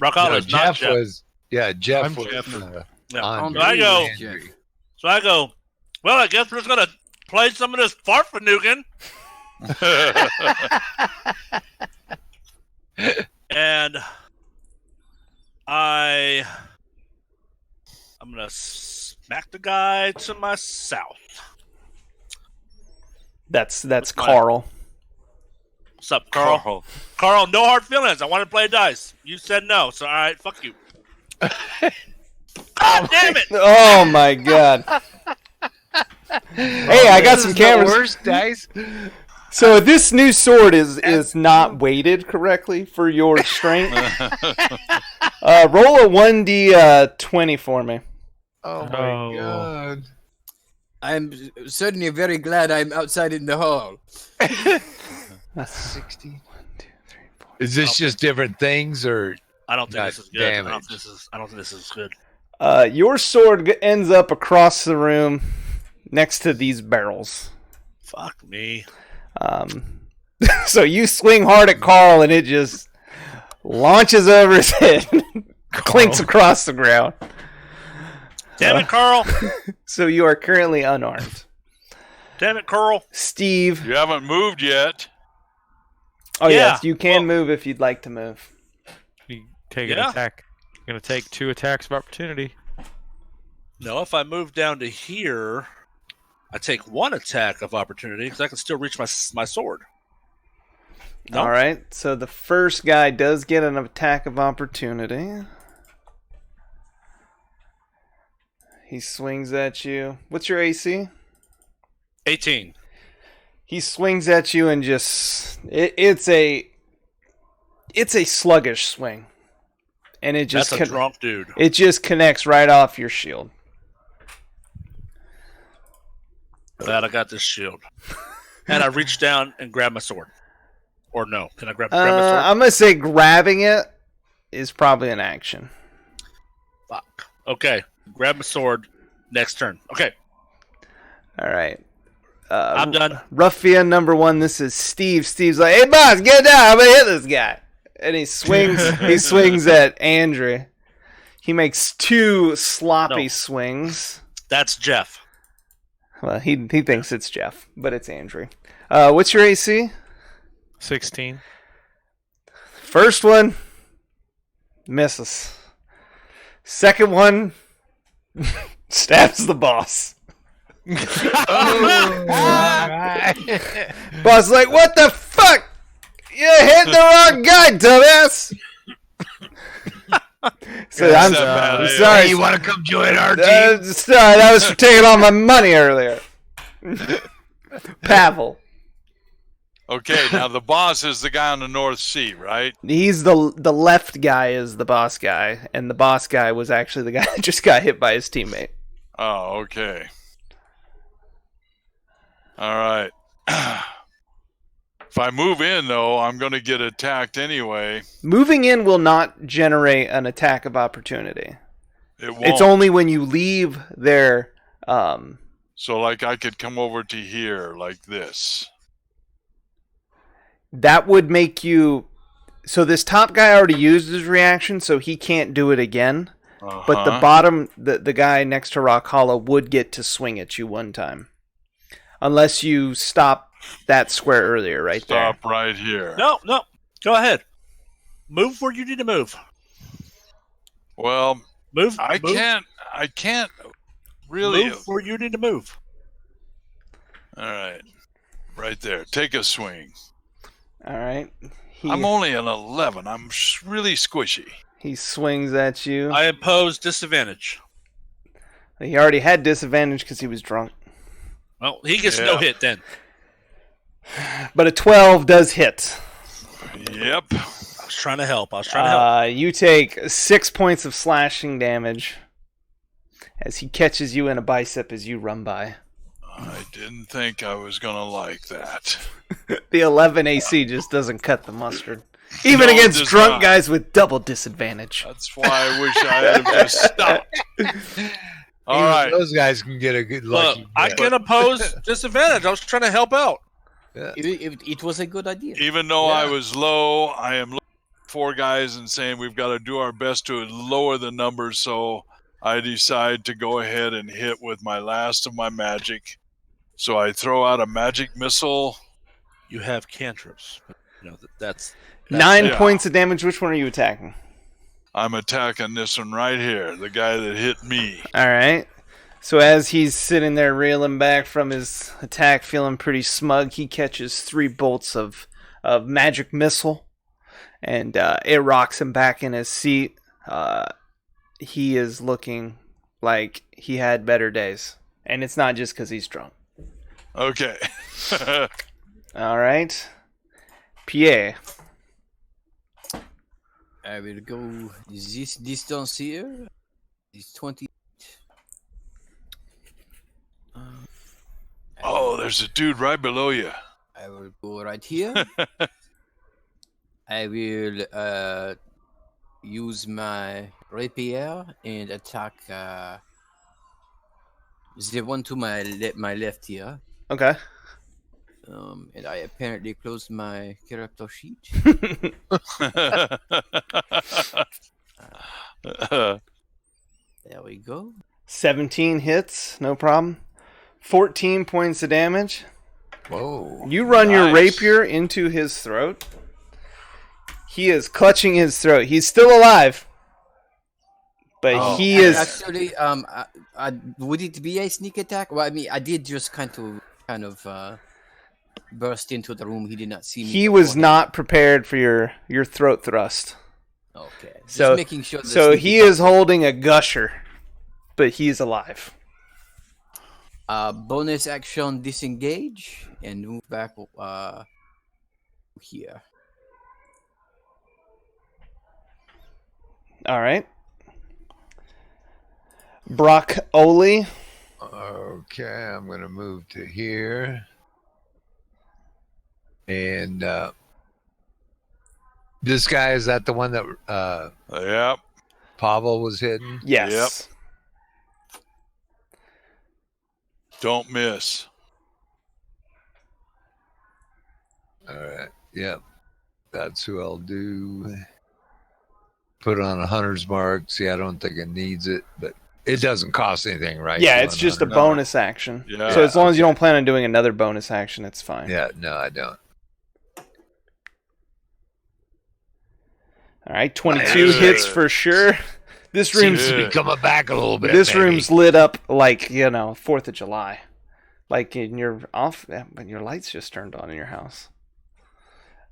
Rockhollow is not Jeff. Jeff I'm was. Jeff. Yeah. Andre So I go. Landry. So I go. Well, I guess we're just gonna play some of this Farfanugan. And I'm gonna smack the guy to my south. That's What's mine? Carl. What's up, Carl? Carl, no hard feelings. I want to play dice. You said no, so all right, fuck you. God damn it! Oh my god. Hey, I got some cameras. Worst dice. So this new sword is not weighted correctly for your strength. Roll a 1d20 for me. Oh my Oh. god. I'm certainly very glad I'm outside in the hall. 60. Is this just different things, or I don't think God this is good. I damn don't it. think this is good. Your sword ends up across the room next to these barrels. Fuck me. So you swing hard at Carl and it just launches over his head, clinks across the ground. Damn it, Carl. So you are currently unarmed. Damn it, Carl. Steve. You haven't moved yet. Oh Yeah, yes, you can well- move if you'd like to move. You take an Yeah. attack. You're gonna take 2 attacks of opportunity. No, if I move down to here, I take 1 attack of opportunity because I can still reach my sword. No. All right. So the first guy does get an attack of opportunity. He swings at you. What's your AC? 18. He swings at you and just it's a sluggish swing, and it just That's a drunk dude. it just connects right off your shield. Glad I got this shield. And I reach down and grab my sword. Or no, can I grab my sword? I'm gonna say grabbing it is probably an action. Fuck. Okay, grab my sword. Next turn. Okay, All right. I'm done. Ruffian number 1. This is Steve. Steve's like, "Hey boss, get down! I'm gonna hit this guy." And he swings. He swings at Andrew. He makes 2 sloppy No. swings. That's Jeff. Well, he thinks it's Jeff, but it's Andrew. What's your AC? 16. First one misses. Second one stabs the boss. Boss is like, "What the fuck? You hit the wrong guy, dumbass." So I'm sorry. Hey, you want to come join our team? Sorry, that was for taking all my money earlier. Pavel. Okay, now the boss is the guy on the North Sea, right? He's the left guy is the boss guy, and the boss guy was actually the guy that just got hit by his teammate. Oh, okay. All right. If I move in, though, I'm going to get attacked anyway. Moving in will not generate an attack of opportunity. It won't. It's only when you leave their So, like, I could come over to here, like this. that would make you. So this top guy already used his reaction, so he can't do it again. But the bottom, the guy next to Rock Hollow would get to swing at you one time, unless you stop that square earlier, right there. Stop right here. No. Go ahead. Move where you need to move. Well, Move. I move, can't really. move where you need to move. All right. Right there. Take a swing. All right. I'm only an 11. I'm really squishy. He swings at you. I impose disadvantage. He already had disadvantage because he was drunk. Well, he gets no hit then. But a 12 does hit. Yep. I was trying to help. You take 6 points of slashing damage as he catches you in a bicep as you run by. I didn't think I was going to like that. The 11 AC just doesn't cut the mustard. Even No, it against does drunk not. guys with double disadvantage. That's why I wish I had just stopped. All Even right. those guys can get a good Look, lucky. I hit. can oppose disadvantage. I was trying to help out. It was a good idea. Even though I was low, I am looking at 4 guys and saying we've got to do our best to lower the numbers. So I decide to go ahead and hit with my last of my magic. So I throw out a magic missile. You have cantrips. That's 9 yeah. points of damage. Which one are you attacking? I'm attacking this one right here, the guy that hit me. All right. So as he's sitting there reeling back from his attack, feeling pretty smug, he catches 3 bolts of magic missile, and it rocks him back in his seat. He is looking like he had better days, and it's not just because he's drunk. Okay. All right. Pierre. I will go this distance here. This 20. Oh, there's a dude right below you. I will go right here. I will use my rapier and attack the one to my left here. Okay. And I apparently closed my character sheet. There we go. 17 hits, no problem. 14 points of damage. Whoa. You run your Nice. rapier into his throat. He is clutching his throat. He's still alive. But he is... Actually, would it be a sneak attack? Well, I mean, I did just kind of burst into the room. He did not see me. He was beforehand. not prepared for your throat thrust. Okay. Just So, making sure. so he is holding a gusher, but he's alive. Bonus action disengage and move back here. All right. Brock Oli. Okay, I'm gonna move to here, and this guy, is that the one that Yep. Pavel was hitting? Yes. Don't miss. All right. Yep. That's who I'll do. Put on a hunter's mark. See, I don't think it needs it, but it doesn't cost anything, right? Yeah, to it's run just a hunter? bonus action. Yeah. So as long as you don't plan on doing another bonus action, it's fine. Yeah, no, I don't. All right, 22 hits for sure. This room's Seems to be coming back a little bit. this maybe. room's lit up like 4th of July, like in your off, when your lights just turned on in your house.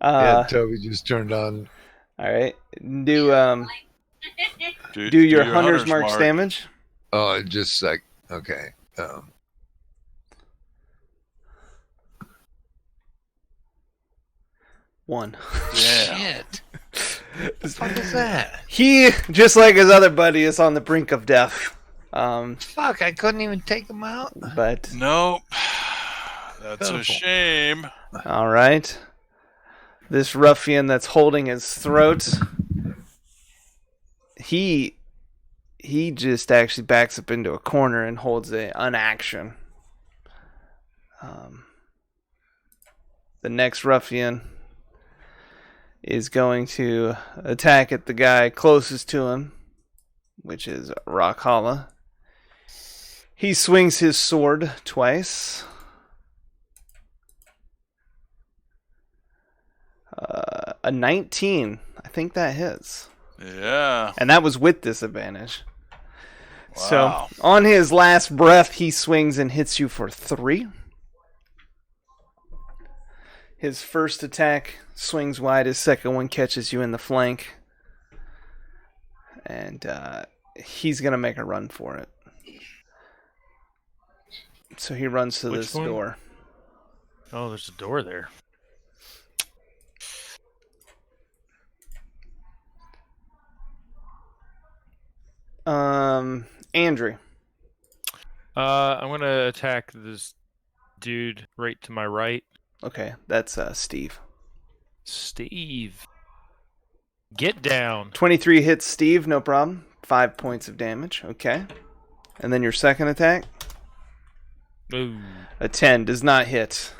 Yeah, Toby just turned on. All right, do your hunter's marks mark. damage. Oh, just like okay. One. Damn. Shit. What the fuck is that? He, just like his other buddy, is on the brink of death. Fuck! I couldn't even take him out. But Nope. That's a Pitiful. shame. all right, this ruffian that's holding his throat, he just actually backs up into a corner and holds an unaction. The next ruffian is going to attack at the guy closest to him, which is Rockhala. He swings his sword twice. A 19. I think that hits. Yeah. And that was with disadvantage. Wow. So, on his last breath, he swings and hits you for 3. His first attack swings wide. His second one catches you in the flank. And he's going to make a run for it. So he runs to this door. Oh, there's a door there. Andrew. I'm going to attack this dude right to my right. Okay, that's Steve. Steve. Get down. 23 hits Steve, no problem. 5 points of damage. Okay. And then your second attack? Ooh. A 10 does not hit.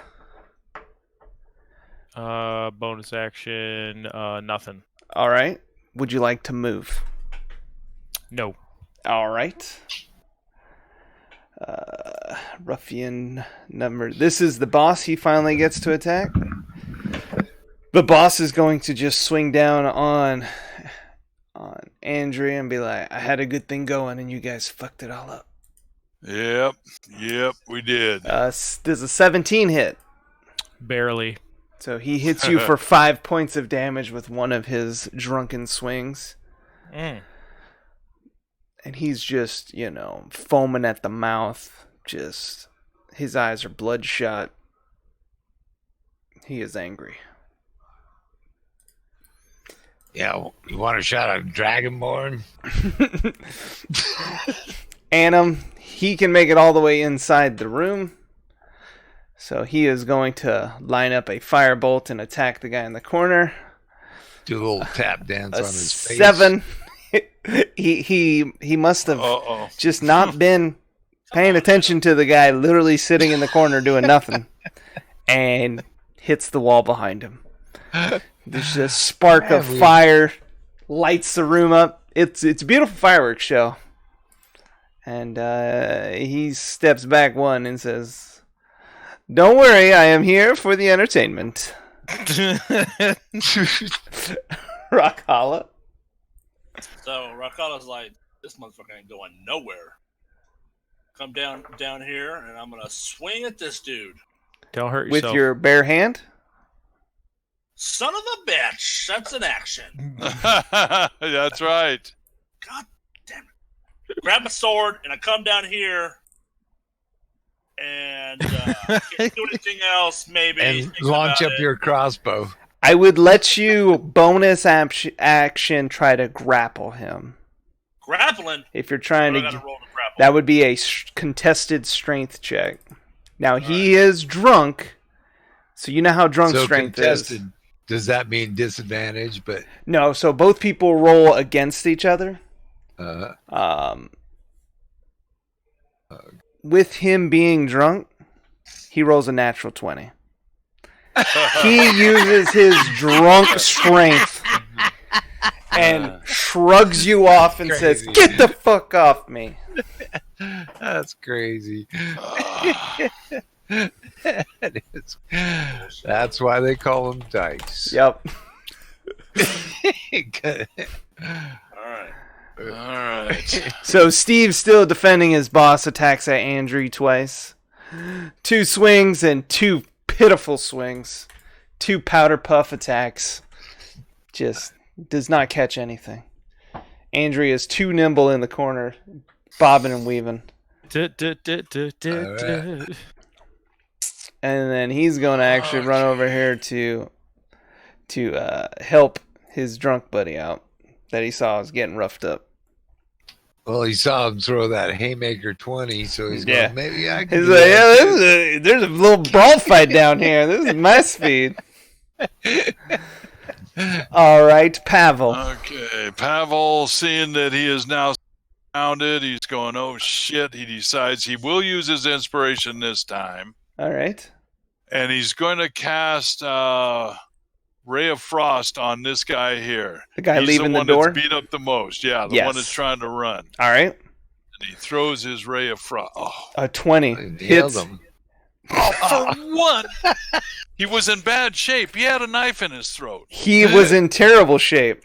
Bonus action, nothing. All right. Would you like to move? No. All right. Ruffian number. This is the boss. He finally gets to attack. The boss is going to just swing down on Andrea and be like, I had a good thing going and you guys fucked it all up. Yep, we did. Does a 17 hit? Barely. So he hits you for 5 points of damage with one of his drunken swings. Mm. And he's just, foaming at the mouth. Just, his eyes are bloodshot. He is angry. Yeah, you want a shot of Dragonborn? Annam, he can make it all the way inside the room. So he is going to line up a firebolt and attack the guy in the corner. Do a little tap dance on his face. 7. he must have just not been paying attention to the guy literally sitting in the corner doing nothing. And hits the wall behind him. There's a spark of fire, lights the room up. It's a beautiful fireworks show. And he steps back one and says, "Don't worry, I am here for the entertainment." Rockhala. So Rockala's like, this motherfucker ain't going nowhere. Come down here, and I'm gonna swing at this dude. Don't hurt yourself. With your bare hand? Son of a bitch! That's an action. That's right. God damn it! Grab a sword, and I come down here, and can't do anything else. Maybe And launch up your crossbow. I would let you bonus action try to grapple him. grappling. If you're trying I to, gotta roll to grapple. that would be a contested strength check. Now he is drunk, so you know how drunk So strength contested, is. does that mean disadvantage? But No, so both people roll against each other. With him being drunk, he rolls a natural 20. He uses his drunk strength and shrugs you off and says, Crazy. "Get the fuck off me." that's crazy. That is- that's why they call them dice. Yep. All right. All right. So Steve's still defending his boss, attacks at Andrew twice. 2 swings and 2 pitiful swings. 2 powder puff attacks. Just does not catch anything. Andrew is too nimble in the corner, bobbing and weaving. Alright. And then he's going to actually run over here to help his drunk buddy out that he saw was getting roughed up. Well, he saw him throw that haymaker 20, so he's Yeah. going, maybe I can He's do like, that. yeah, there's a little brawl fight down here. This is my speed. All right, Pavel. Okay. Pavel, seeing that he is now surrounded, he's going, oh shit. He decides he will use his inspiration this time. All right. And he's going to cast Ray of Frost on this guy here. The guy He's leaving the the one door? that's beat up the most. Yeah, the Yes. one that's trying to run. All right. And he throws his Ray of Frost. Oh, A 20 Nailed hits. him. for what? He was in bad shape. He had a knife in his throat. He was in terrible shape.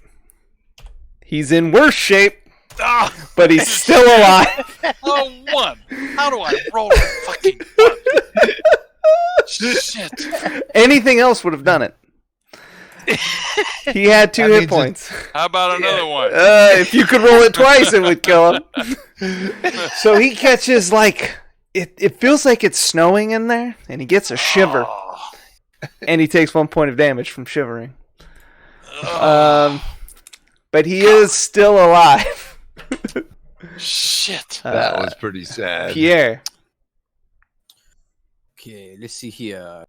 He's in worse shape, Ah, but he's still alive. oh, one. How do I roll a fucking one? Shit. Anything else would have done it. He had 2 That hit means points. How about another one? If you could roll it twice, it would kill him. So he catches it feels like it's snowing in there, and he gets a shiver, Oh, and he takes 1 point of damage from shivering. But he is still alive. shit. That was pretty sad. Pierre. Okay, let's see here.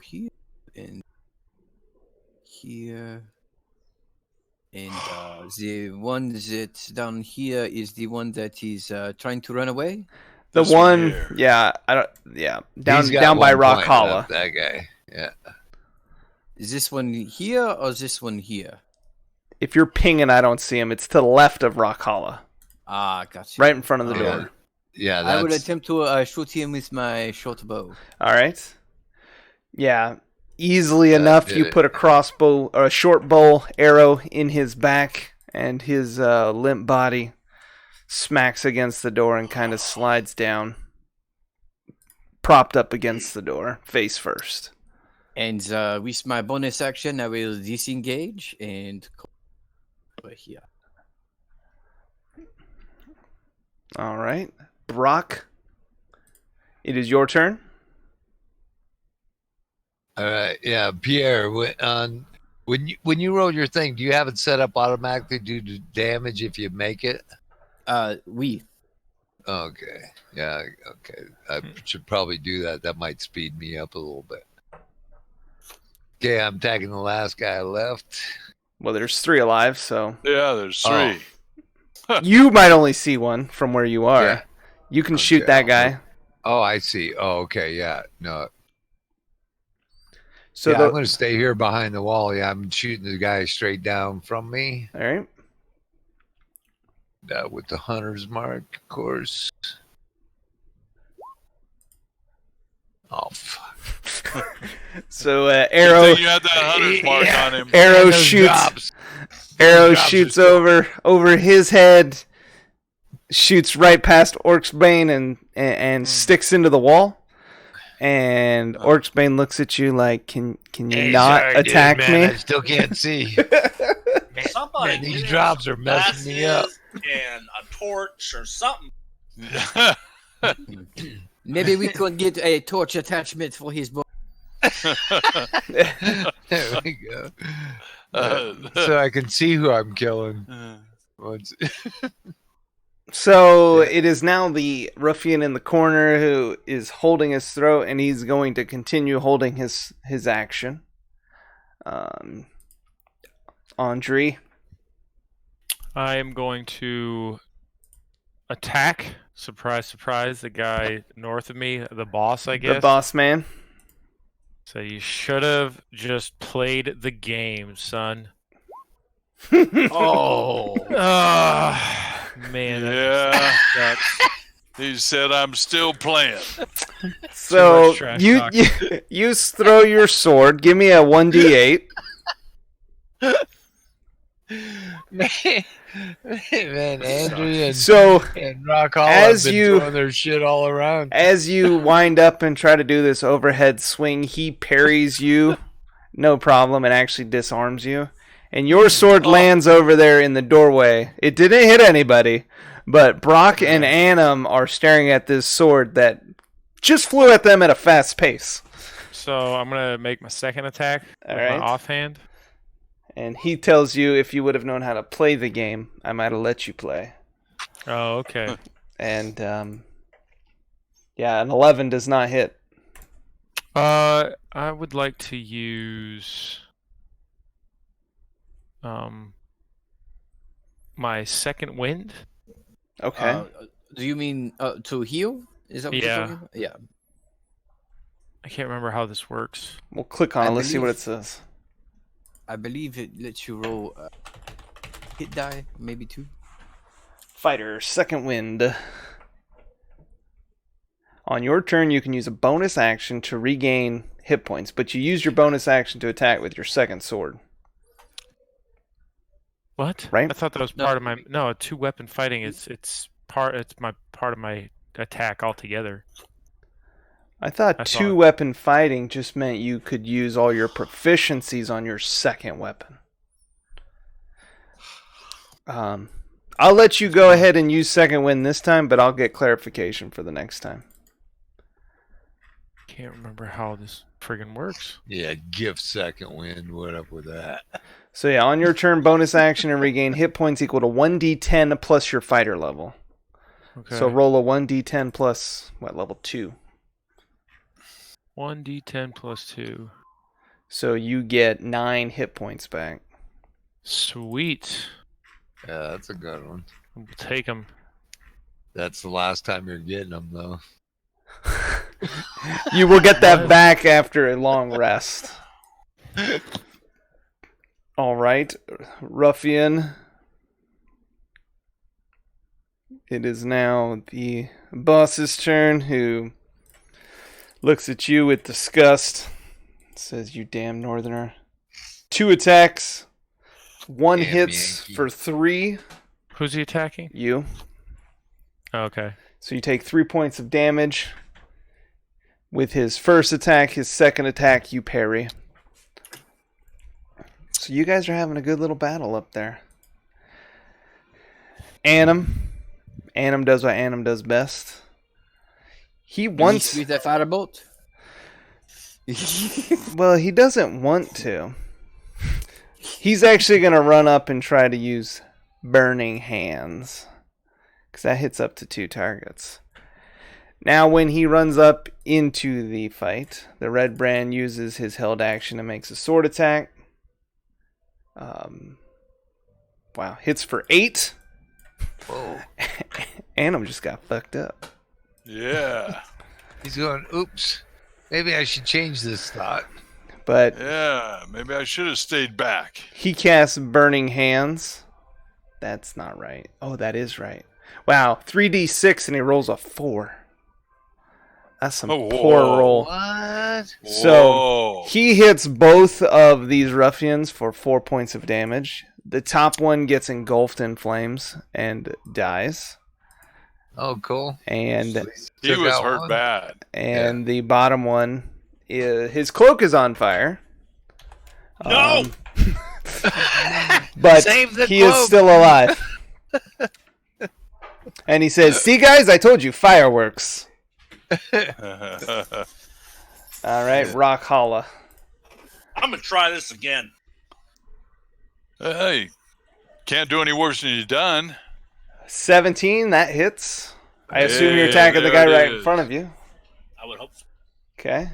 Here and here. And the one that's down here is the one that is trying to run away. The This one one, here. yeah, I don't, yeah, He's got down by 1 Rock point Hollow. left, that guy. Yeah. Is this one here or this one here? If you're pinging, I don't see him. It's to the left of Rock Hollow, Ah, gotcha. right in front of the Yeah. door. Yeah, I would that's attempt to shoot him with my short bow. All right. Yeah, easily That enough. did You it. put a crossbow or a short bow arrow in his back, and his limp body smacks against the door and kind of slides down, propped up against the door, face first. And with my bonus action, I will disengage and come over here. All right, Brock. It is your turn. all right. Yeah, Pierre. When you roll your thing, do you have it set up automatically due to damage if you make it? We. Okay. Yeah. Okay. I should probably do that. That might speed me up a little bit. Okay, I'm attacking the last guy left. Well, there's 3 alive, so Yeah, there's 3. you might only see one from where you are. Yeah. You can Okay, shoot that guy. Oh, I see. Oh, okay. Yeah. No. So Yeah, I'm going to stay here behind the wall. Yeah, I'm shooting the guy straight down from me all right. with the hunter's mark, of course. Oh, fuck. So Good arrow thing you had that hunter's mark on him. arrow Those shoots drops. arrow Drops are shoots still- over his head, shoots right past Orc's Bane and sticks into the wall. And Orc's Bane looks at you like, "Can you Hey, not sorry, dude, attack man, I me?" still can't see. Somebody Man, these get him drops some are messing me up. glasses and a torch or something. Maybe we could get a torch attachment for his bow. There we go. So I can see who I'm killing. Once. So it is now the ruffian in the corner who is holding his throat, and he's going to continue holding his action. Andre. I am going to attack. Surprise, surprise. The guy north of me, the boss, I guess. The boss man. So you should have just played the game, son. Oh. Man. that Yeah. sucks. He said, I'm still playing. So much trash you, talk. you throw your sword. Give me a 1d8. Man, Andrew So and Rock Hall as have been you- throwing their shit all around. as you wind up and try to do this overhead swing, he parries you, no problem, and actually disarms you. And your sword lands over there in the doorway. It didn't hit anybody, but Brock and Annam are staring at this sword that just flew at them at a fast pace. So I'm going to make my second attack with Alright. my offhand. And he tells you if you would have known how to play the game, I might have let you play. Oh, okay. And yeah, an 11 does not hit. I would like to use my second wind. Okay. Do you mean to heal? Is that what you're Yeah. talking about? Yeah. I can't remember how this works. We'll click on I it. Let's see what it believe- says. I believe it lets you roll hit die, maybe 2. Fighter, second wind. On your turn, you can use a bonus action to regain hit points, but you use your bonus action to attack with your second sword. What? Right? I thought that was No. part of my. No, 2-weapon fighting. It's part of my attack altogether. I thought I thought- 2-weapon fighting just meant you could use all your proficiencies on your second weapon. I'll let you go ahead and use second wind this time, but I'll get clarification for the next time. Can't remember how this friggin' works. Yeah, gift second wind. What up with that? So yeah, on your turn, bonus action and regain hit points equal to 1d10 plus your fighter level. Okay. So roll a 1d10 plus, level 2. 1d10 plus 2. So you get 9 hit points back. Sweet. Yeah, that's a good one. We'll take them. That's the last time you're getting them, though. You will get that back after a long rest. All right, Ruffian. It is now the boss's turn, who looks at you with disgust. Says, "You damn northerner." 2 attacks. 1 Damn hits Yankee. for 3. Who's he attacking? You. Oh, okay. So you take 3 points of damage. With his first attack, his second attack, you parry. So you guys are having a good little battle up there. Annam. Annam does what Annam does best. He wants... With that firebolt. Well, he doesn't want to. He's actually going to run up and try to use Burning Hands. Because that hits up to 2 targets. Now, when he runs up into the fight, the Red Brand uses his held action and makes a sword attack. Wow, hits for 8. Whoa. Annam just got fucked up. Yeah. He's going, oops. Maybe I should change this thought. But Yeah. Maybe I should have stayed back. he casts Burning Hands. That's not right. Oh, that is right. Wow, 3d6 and he rolls a 4. That's some Oh, poor whoa. roll. What? So Whoa. he hits both of these ruffians for 4 points of damage. The top one gets engulfed in flames and dies. Oh, cool. And He Took was out hurt one. bad. the bottom one, his cloak is on fire. No! But Save the he is cloak. still alive. And he says, "See, guys, I told you, fireworks." All right, Rock Holla. I'm gonna try this again. Hey, can't do any worse than you done. 17, that hits. I assume you're Yeah, attacking the there guy it right in is. front of you. I would hope so. Okay.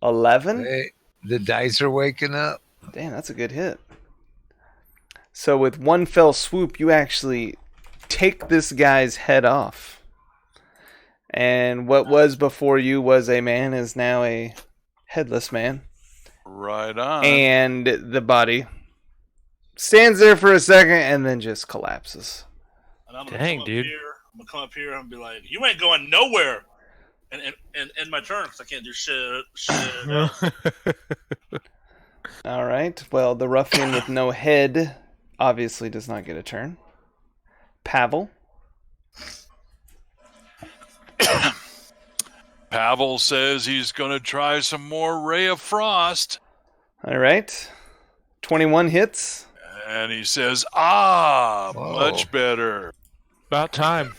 11? Hey, the dice are waking up. Damn, that's a good hit. So with one fell swoop, you actually take this guy's head off. And what was before you was a man is now a headless man. Right on. And the body stands there for a second and then just collapses. And I'm gonna Dang, come up dude. Here, I'm gonna come up here and be like, "You ain't going nowhere." And end my turn because I can't do shit. else. All right. Well, the ruffian with no head obviously does not get a turn. Pavel. Pavel says he's going to try some more Ray of Frost. All right. 21 hits. And he says, ah, Whoa. much better. About time.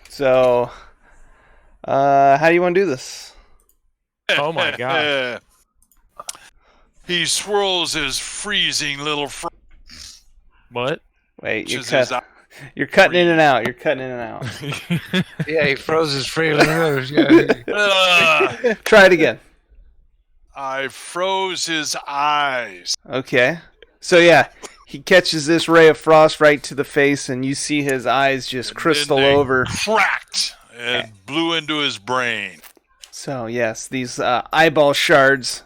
So, how do you want to do this? Oh my god. He swirls his freezing little What? Wait, Which is his you're cutting in and out. You're cutting in and out. Yeah, he froze his freely moves. Yeah. Try it again. I froze his eyes. Okay. So yeah, he catches this ray of frost right to the face, and you see his eyes just crystal And then they over. cracked and blew into his brain. So yes, these eyeball shards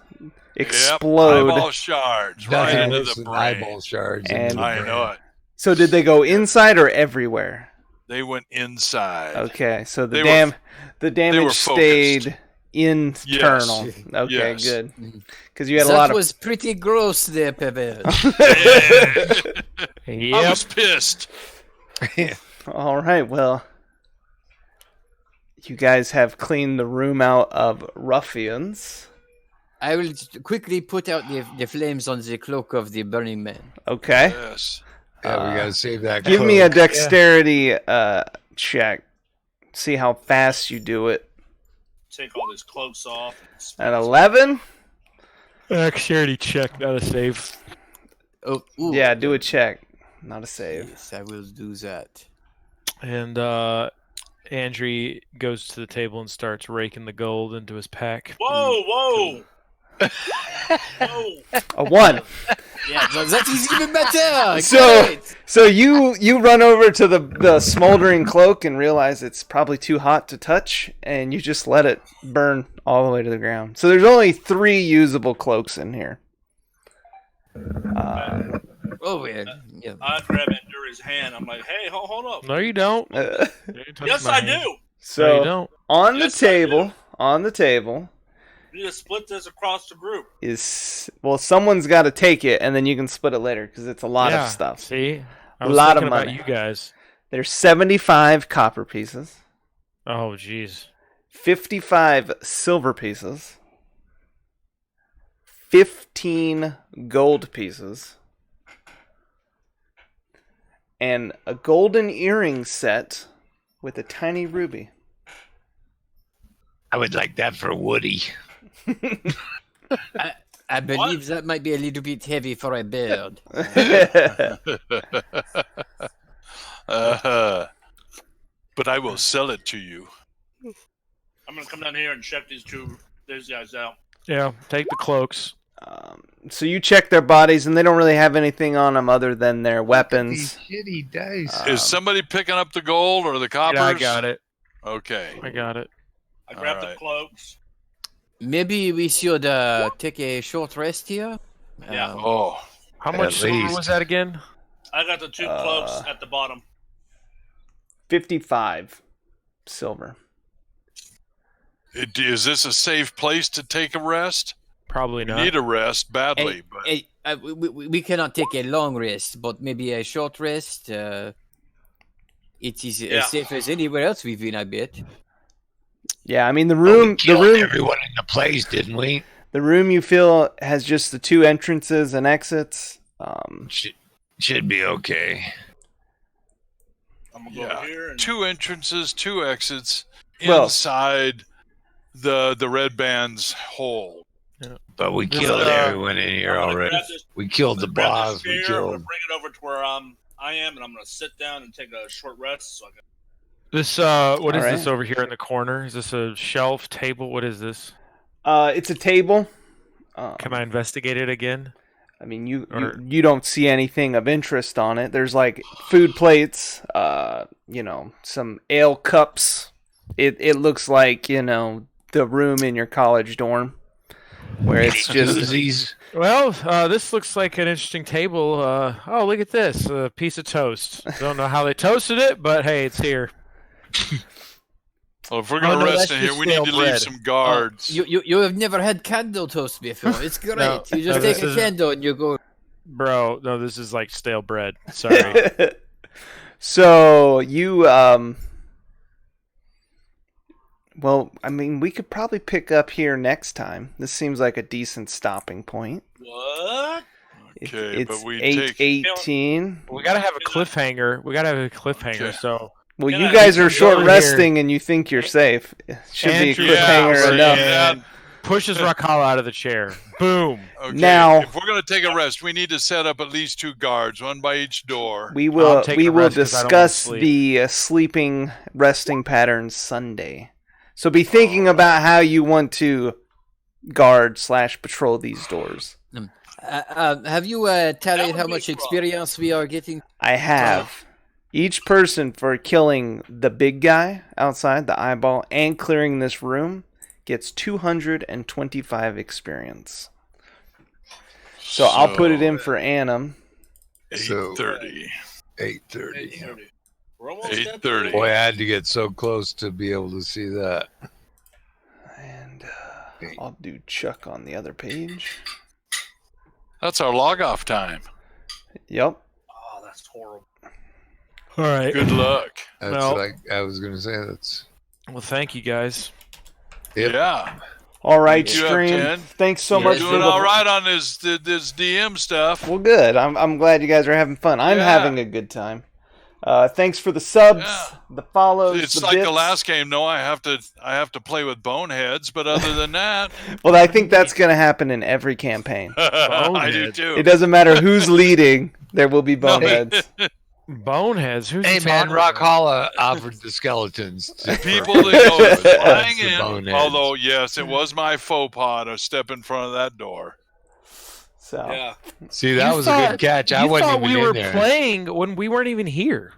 explode. Yep, eyeball shards right Nothing into worse the than brain. eyeball shards. And- into the I brain. know it. So did they go inside or everywhere? They went inside. Okay, so They were the damage focused. stayed internal. Yes. Okay, Yes. good. Because you had a That lot of. was pretty gross there, Pebble. I Yep. was pissed. All right, well, you guys have cleaned the room out of ruffians. I will quickly put out the flames on the cloak of the burning man. Okay. Yes. Yeah, we gotta save that. Give me a cloak. dexterity check. See how fast you do it. Take all these cloaks off. At 11? Dexterity check, not a save. Oh, ooh. Yeah, do a check. Not a save. Yes, I will do that. And Andrew goes to the table and starts raking the gold into his pack. Whoa, whoa. Whoa. A 1. Yeah, that is even better. So- Great. So you run over to the smoldering cloak and realize it's probably too hot to touch, and you just let it burn all the way to the ground. So there's only 3 usable cloaks in here. Oh, weird. Yeah. I grab Enduri's hand. I'm like, hey, hold up. No, you don't. You don't touch Yes, my I hand. do. No, you So don't. on Yes, the I table, We need to split this across the group. is someone's got to take it, and then you can split it later because it's a lot Yeah, of stuff. See? I A was lot of thinking about money. you guys. There's 75 copper pieces, Oh, jeez. 55 silver pieces, 15 gold pieces, and a golden earring set with a tiny ruby. I would like that for Woody. I believe that might be a little bit heavy for a bird. But I will sell it to you. I'm going to come down here and check these guys out. Yeah, take the cloaks. So you check their bodies, and they don't really have anything on them other than their weapons. These shitty dice. Is somebody picking up the gold or the coppers? Yeah, I got it. Okay. I got it. I grabbed Alright. the cloaks. Maybe we should take a short rest here. Yeah. Oh, How At much silver least. was that again? I got the 2 cloaks at the bottom. 55 silver. is this a safe place to take a rest? Probably We not. need a rest badly, but We cannot take a long rest, but maybe a short rest. It is Yeah. as safe as anywhere else we've been, I bet. Yeah, I mean the We room killed everyone in the place, didn't we? the room you feel has just the 2 entrances and exits. Should be okay. I'm going to go yeah, over here. And 2 entrances, 2 exits Well- inside the red band's hole. But we This, killed uh, everyone in here I'm gonna already. grab this- We killed the I'm gonna grab boss. this We chair, I'm killed. gonna bring it over to where I am, and I'm going to sit down and take a short rest. So I can... This what is Alright. this over here in the corner? Is this a shelf, table? What is this? It's a table. Can I investigate it again? I mean, you Or- don't see anything of interest on it. There's like food plates, some ale cups. It looks like, the room in your college dorm where it's just Koozies. Well, this looks like an interesting table. Oh, look at this. A piece of toast. Don't know how they toasted it, but hey, it's here. Well, if we're Oh, going to no, rest that's in here, just we need stale to bread. leave some guards. You have never had candle toast before. It's great. No, You just no, take this a isn't- candle and you go. Bro, no, this is like stale bread. Sorry. So you well, I mean, we could probably pick up here next time. This seems like a decent stopping point. What? Okay, It's but we 8:18. We gotta have a cliffhanger. We gotta have a cliffhanger. Okay. So Well, Can you I- guys are Go short here. resting and you think you're safe. It should be a Andrew cliffhanger goes enough. and pushes Rakala out of the chair. Boom. Okay, Now- if we're going to take a rest, we need to set up at least 2 guards, one by each door. We will taking a will rest 'cause I don't wanna discuss sleep. the sleeping resting patterns Sunday. So be thinking about how you want to guard / patrol these doors. Have you tallied would how be much a problem. experience we are getting? I have each person for killing the big guy outside the eyeball and clearing this room gets 225 experience. So I'll put it in for Annam. 8:30. 8:30. 8:30. We're almost at the 8:30. Boy, I had to get so close to be able to see that. And I'll do Chuck on the other page. That's our log off time. Yep. Oh, that's horrible. All right. Good luck. That's Well- like I was gonna say. That's Well, thank you guys. Yep. Yeah. All right, You up, stream. Jen? Thanks so Yeah, much Doing for the. all right on this DM stuff. Well, good. I'm glad you guys are having fun. I'm Yeah. having a good time. Thanks for the subs, Yeah. the follows, It's the like bits. the last game. No, I have to play with boneheads, but other than that, Well, I think that's going to happen in every campaign. I do Bonehead. too. It doesn't matter who's leading. There will be boneheads. Boneheads. Who's Hey he man, talking Rock about? Holla offered the skeletons. To People that go flying The in. boneheads. Although, yes, it was my faux pas to step in front of that door. So Yeah. See, that You was a thought- good catch. I you wasn't thought even we in were there. playing when we weren't even here.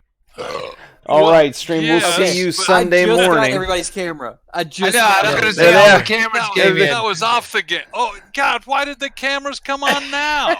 all right, stream. We'll Yes, see you but- Sunday I just got morning. everybody's camera. I I just know. I got was gonna it. say There all they the cameras That, came in. that was off the game. Oh God, why did the cameras come on now?